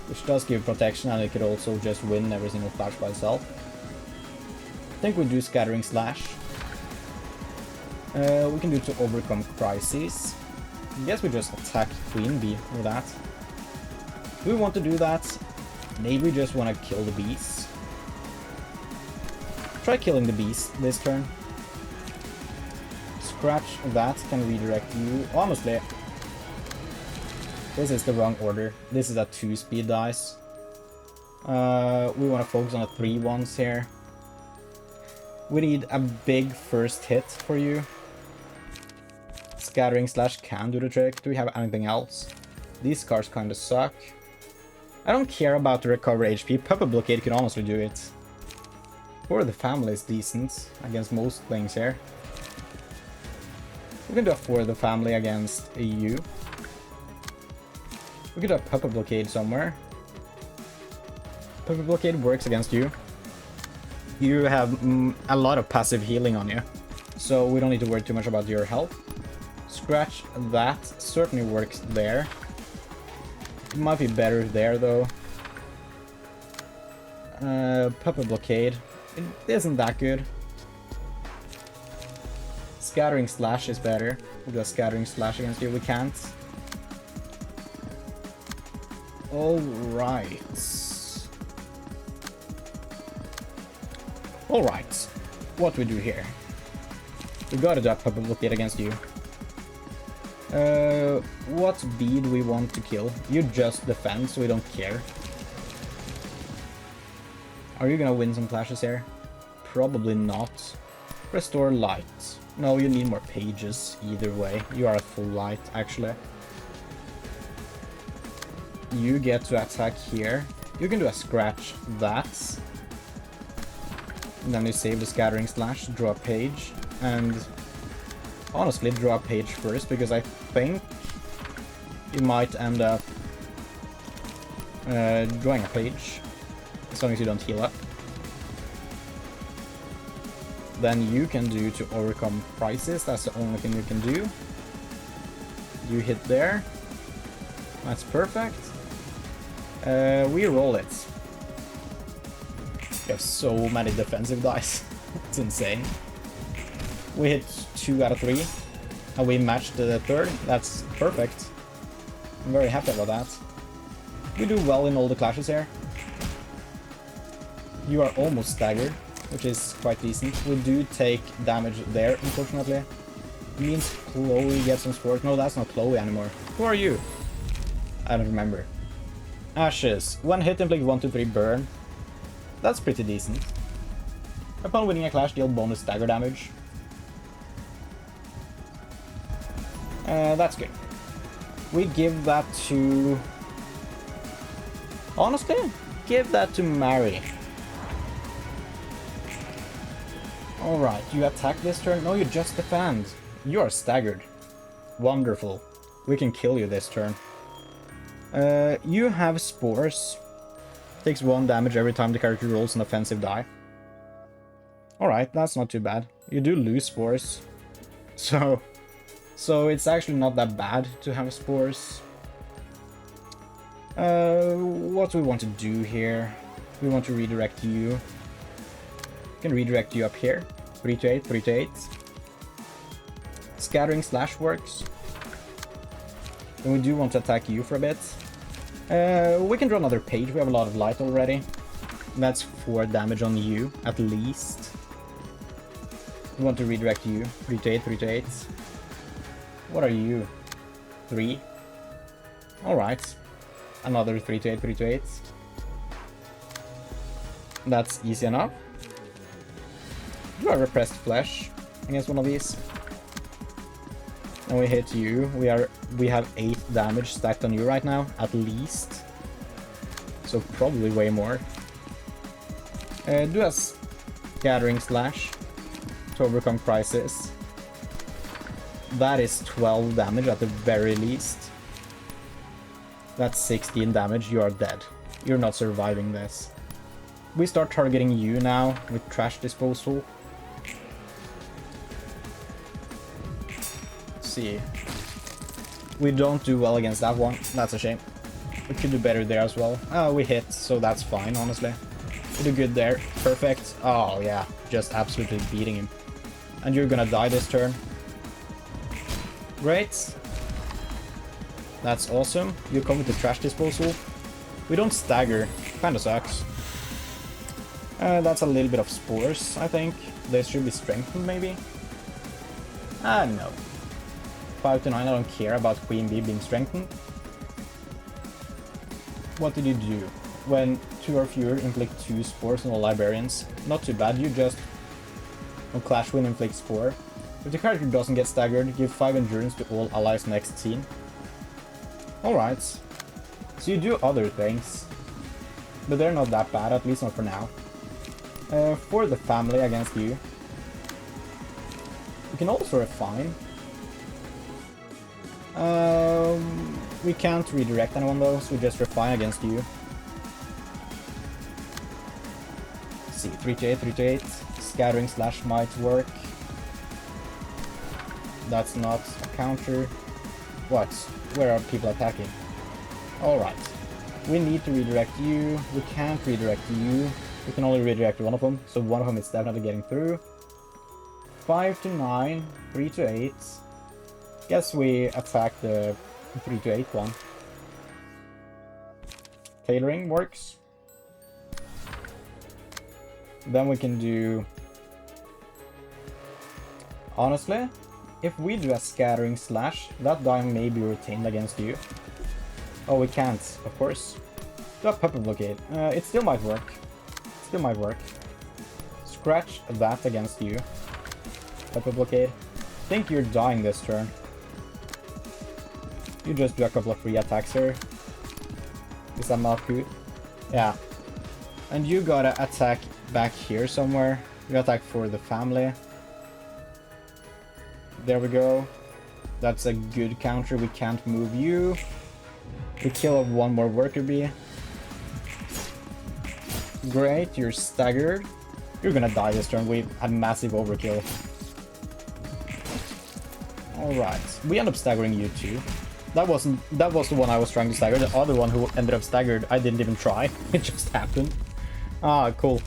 which does give protection, and it could also just win every single clash by itself. I think we do Scattering Slash. We can do to overcome crises. I guess we just attack Queen Bee with that. Do we want to do that? Maybe we just want to kill the bees. Try killing the bees this turn. Scratch that can redirect you. Honestly, this is the wrong order. This is a 2-speed dice. We want to focus on the 3 ones here. We need a big first hit for you. Scattering Slash can do the trick. Do we have anything else? These cards kind of suck. I don't care about the recover HP. Puppet Blockade can honestly do it. Or the family is decent against most things here. We can do a For the Family against you. We could do a Puppet Blockade somewhere. Puppet Blockade works against you. You have a lot of passive healing on you, so we don't need to worry too much about your health. Scratch that certainly works there. It might be better there though. Puppet Blockade. It isn't that good. Scattering Slash is better. We'll do a Scattering Slash against you. We can't. Alright. Alright. What do we do here? We gotta do a Puppet Blockade against you. What bee do we want to kill? You just defend, so we don't care. Are you gonna win some clashes here? Probably not. Restore light. No, you need more pages either way. You are at full light, actually. You get to attack here. You can do a scratch that. And then you save the Scattering Slash, draw a page, and honestly draw a page first, because I think you might end up drawing a page, as long as you don't heal up. Then you can do to overcome crisis. That's the only thing you can do. You hit there. That's perfect. We roll it. We have so many defensive dice. It's insane. We hit 2 out of 3. And we matched the 3rd. That's perfect. I'm very happy about that. We do well in all the clashes here. You are almost staggered, which is quite decent. We do take damage there, unfortunately. It means Chloe gets some sport. No, that's not Chloe anymore. Who are you? I don't remember. Ashes. One hit, inflict 1, 2, 3 burn. That's pretty decent. Upon winning a clash, deal bonus stagger damage. That's good. We give that to... Honestly, give that to Mary. Alright, you attack this turn? No, you just defend. You are staggered. Wonderful. We can kill you this turn. You have spores. Takes 1 damage every time the character rolls an offensive die. Alright, that's not too bad. You do lose spores. So it's actually not that bad to have spores. What do we want to do here? We want to redirect you. We can redirect you up here. 3 to 8, 3 to 8. Scattering Slash works. Then we do want to attack you for a bit. We can draw another page. We have a lot of light already. That's 4 damage on you, at least. We want to redirect you. 3 to 8, 3 to 8. What are you? 3? Alright. Another 3 to 8, 3 to 8. That's easy enough. Do a repressed flesh against one of these. And we hit you. We have 8 damage stacked on you right now, at least. So probably way more. Do a scattering slash to overcome crisis. That is 12 damage at the very least. That's 16 damage. You are dead. You're not surviving this. We start targeting you now with trash disposal. Let's see. We don't do well against that one. That's a shame. We could do better there as well. Oh, we hit, so that's fine, honestly. We do good there. Perfect. Oh, yeah. Just absolutely beating him. And you're gonna die this turn. Great. That's awesome. You come with the trash disposal. We don't stagger. Kinda sucks. That's a little bit of spores, I think. They should be strengthened, maybe? I don't know. 5 to 9, I don't care about Queen Bee being strengthened. What did you do? When 2 or fewer inflict 2 spores on all librarians. Not too bad, you just... On Clash Wind inflict spore. If the character doesn't get staggered, give 5 endurance to all allies next scene. Alright. So you do other things. But they're not that bad, at least not for now. For the family against you. We can also refine. We can't redirect anyone though, so we just refine against you. Let's see, 3 to 8, 3 to 8. Scattering slash might work. That's not a counter. What? Where are people attacking? Alright. We need to redirect you. We can't redirect you. We can only redirect one of them, so one of them is definitely getting through. 5 to 9, 3 to 8. Guess we attack the 3 to 8 one. Tailoring works. Then we can do... Honestly, if we do a scattering slash, that die may be retained against you. Oh, we can't, of course. Do a puppet blockade. It still might work. Still might work. Scratch that against you. Puppet blockade. Think you're dying this turn. You just do a couple of free attacks here. Is that not good? Yeah. And you gotta attack back here somewhere. You attack for the family. There we go. That's a good counter. We can't move you. We kill off one more worker bee. Great, you're staggered. You're gonna die this turn. We had massive overkill. Alright. We end up staggering you too. That was the one I was trying to stagger. The other one who ended up staggered, I didn't even try. It just happened. Ah, cool.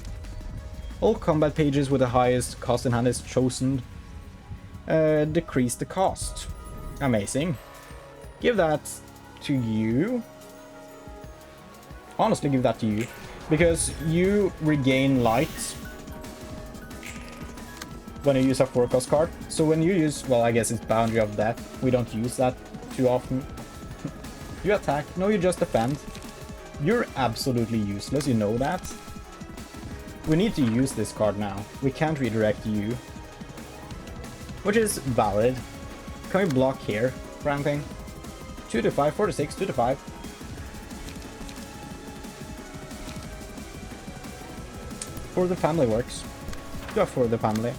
All combat pages with the highest cost in hand is chosen. Decrease the cost. Amazing. Give that to you. Honestly, give that to you. Because you regain light when you use a 4-cost card. So when you use, well, I guess it's Boundary of Death. We don't use that too often. You attack. No, you just defend. You're absolutely useless, you know that. We need to use this card now. We can't redirect you. Which is valid. Can we block here for anything? 2 to 5, 4 to 6, 2 to 5. For the family works. Do a for the family.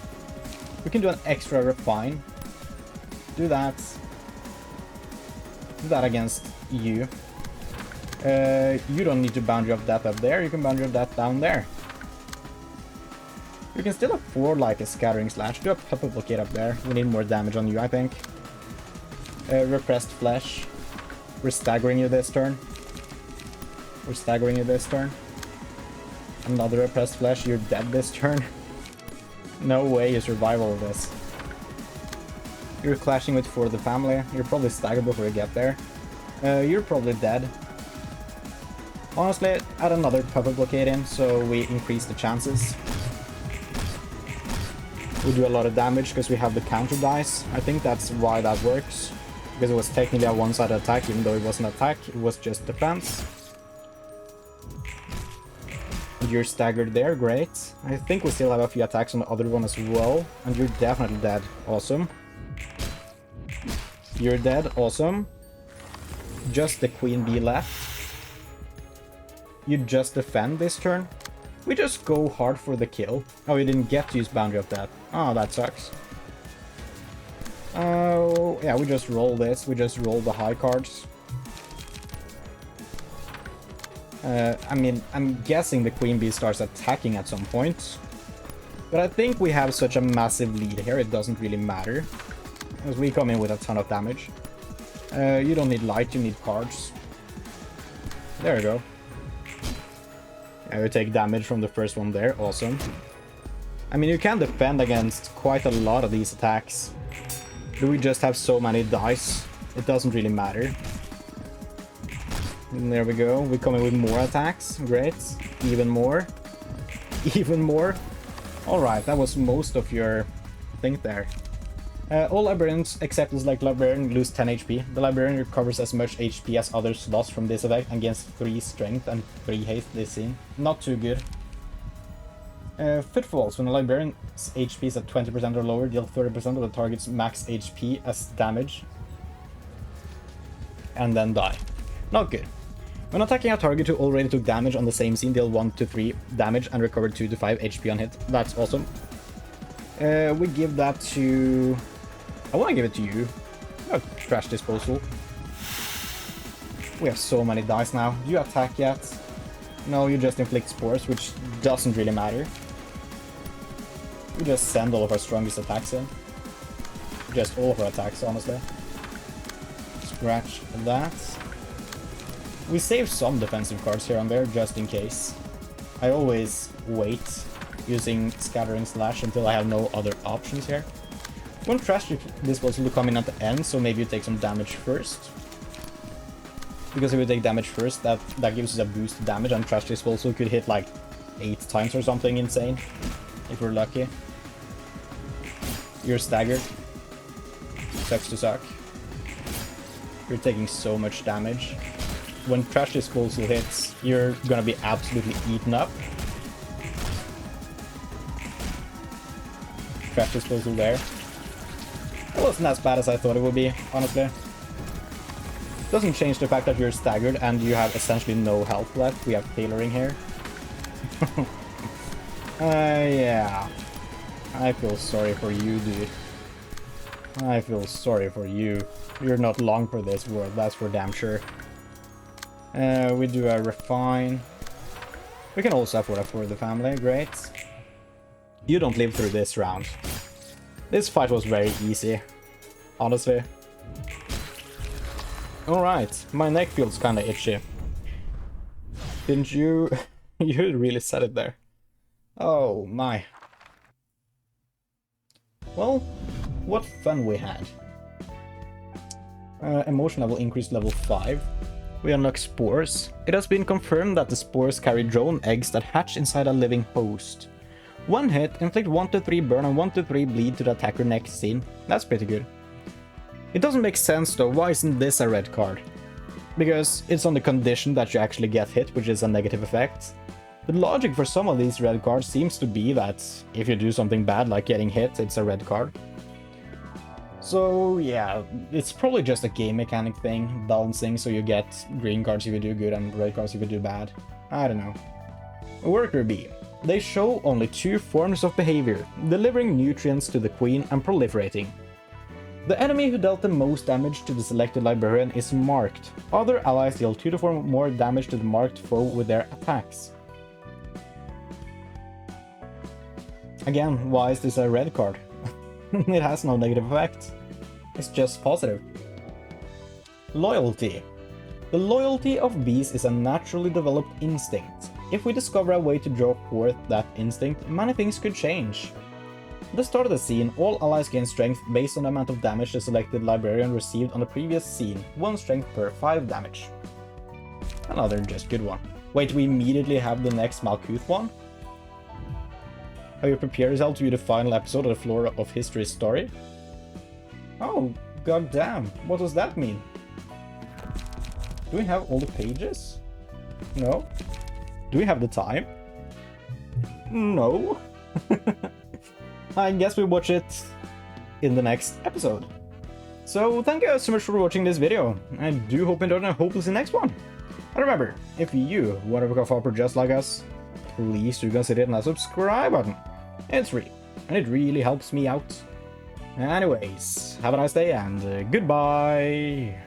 We can do an extra refine. Do that. Do that against you. You don't need to Boundary of Death up there. You can Boundary of Death down there. You can still afford like a Scattering Slash. Do a Puppet Blockade up there. We need more damage on you, I think. Repressed Flesh. We're staggering you this turn. We're staggering you this turn. Another Repressed Flesh. You're dead this turn. No way you survive all of this. You're clashing with For the Family. You're probably staggered before you get there. You're probably dead. Honestly, add another Puppet Blockade in so we increase the chances. We do a lot of damage because we have the counter dice. I think that's why that works. Because it was technically a one-sided attack, even though it wasn't an attack, it was just defense. you're staggered there, great. I think we still have a few attacks on the other one as well. And you're definitely dead, awesome. You're dead, awesome. Just the queen bee left. You just defend this turn. We just go hard for the kill. Oh, you didn't get to use Boundary of Death. Oh, that sucks. Oh, yeah, we just roll this. We just roll the high cards. I mean, I'm guessing the queen bee starts attacking at some point. But I think we have such a massive lead here, it doesn't really matter. As we come in with a ton of damage. You don't need light, you need cards. There we go. Yeah, we take damage from the first one there, awesome. I mean, you can defend against quite a lot of these attacks. Do we just have so many dice? It doesn't really matter. And there we go. We come in with more attacks. Great. Even more. Even more. Alright, that was most of your thing there. All librarians except this like librarian lose 10 HP. The librarian recovers as much HP as others lost from this effect and gains 3 strength and 3 haste this scene. Not too good. Footfalls. When the librarian's HP is at 20% or lower, deal 30% of the target's max HP as damage. And then die. Not good. When attacking a target who already took damage on the same scene, deal 1 to 3 damage and recover 2 to 5 HP on hit. That's awesome. We give that to... I want to give it to you. Oh, trash disposal. We have so many dice now. Do you attack yet? No, you just inflict spores, which doesn't really matter. We just send all of our strongest attacks in. Just all of our attacks, honestly. Scratch that. We save some defensive cards here and there, just in case. I always wait using Scattering Slash until I have no other options here. One trash disposal will come in at the end, so maybe you take some damage first. Because if you take damage first, that gives us a boost to damage, and trash disposal could hit like 8 times or something insane. If we're lucky. You're staggered. Sucks to suck. You're taking so much damage. When trash disposal hits, you're gonna be absolutely eaten up. Trash disposal there. It wasn't as bad as I thought it would be, honestly. Doesn't change the fact that you're staggered and you have essentially no health left. We have tailoring here. Yeah. I feel sorry for you, dude. I feel sorry for you. You're not long for this world, that's for damn sure. We do a refine. We can also afford a for the family, great. You don't live through this round. This fight was very easy, honestly. Alright, my neck feels kinda itchy. Didn't you? You really said it there. Oh my. Well, what fun we had. Emotion level increased level 5. We unlock spores. It has been confirmed that the spores carry drone eggs that hatch inside a living host. One hit, inflict 1 to 3 burn and 1 to 3 bleed to the attacker next scene. That's pretty good. It doesn't make sense though, why isn't this a red card? Because it's on the condition that you actually get hit, which is a negative effect. The logic for some of these red cards seems to be that if you do something bad like getting hit, it's a red card. So yeah, it's probably just a game mechanic thing, balancing so you get green cards if you do good and red cards if you do bad. I don't know. Worker bee. They show only 2 forms of behavior, delivering nutrients to the queen and proliferating. The enemy who dealt the most damage to the selected librarian is marked. Other allies deal 2 to 4 more damage to the marked foe with their attacks. Again, why is this a red card? It has no negative effect. It's just positive. Loyalty. The loyalty of bees is a naturally developed instinct. If we discover a way to draw forth that instinct, many things could change. At the start of the scene, all allies gain strength based on the amount of damage the selected librarian received on the previous scene, 1 strength per 5 damage. Another just good one. Wait, we immediately have the next Malkuth one? Have you prepared yourself to view the final episode of the Flora of History story? Oh, goddamn, what does that mean? Do we have all the pages? No? Do we have the time? No. I guess we watch it in the next episode. So thank you guys so much for watching this video. I do hope you enjoyed, and I hope to see the next one. And remember, if you want to become a follower just like us, please do consider hitting that subscribe button. It's free, and it really helps me out. Anyways, have a nice day, and goodbye!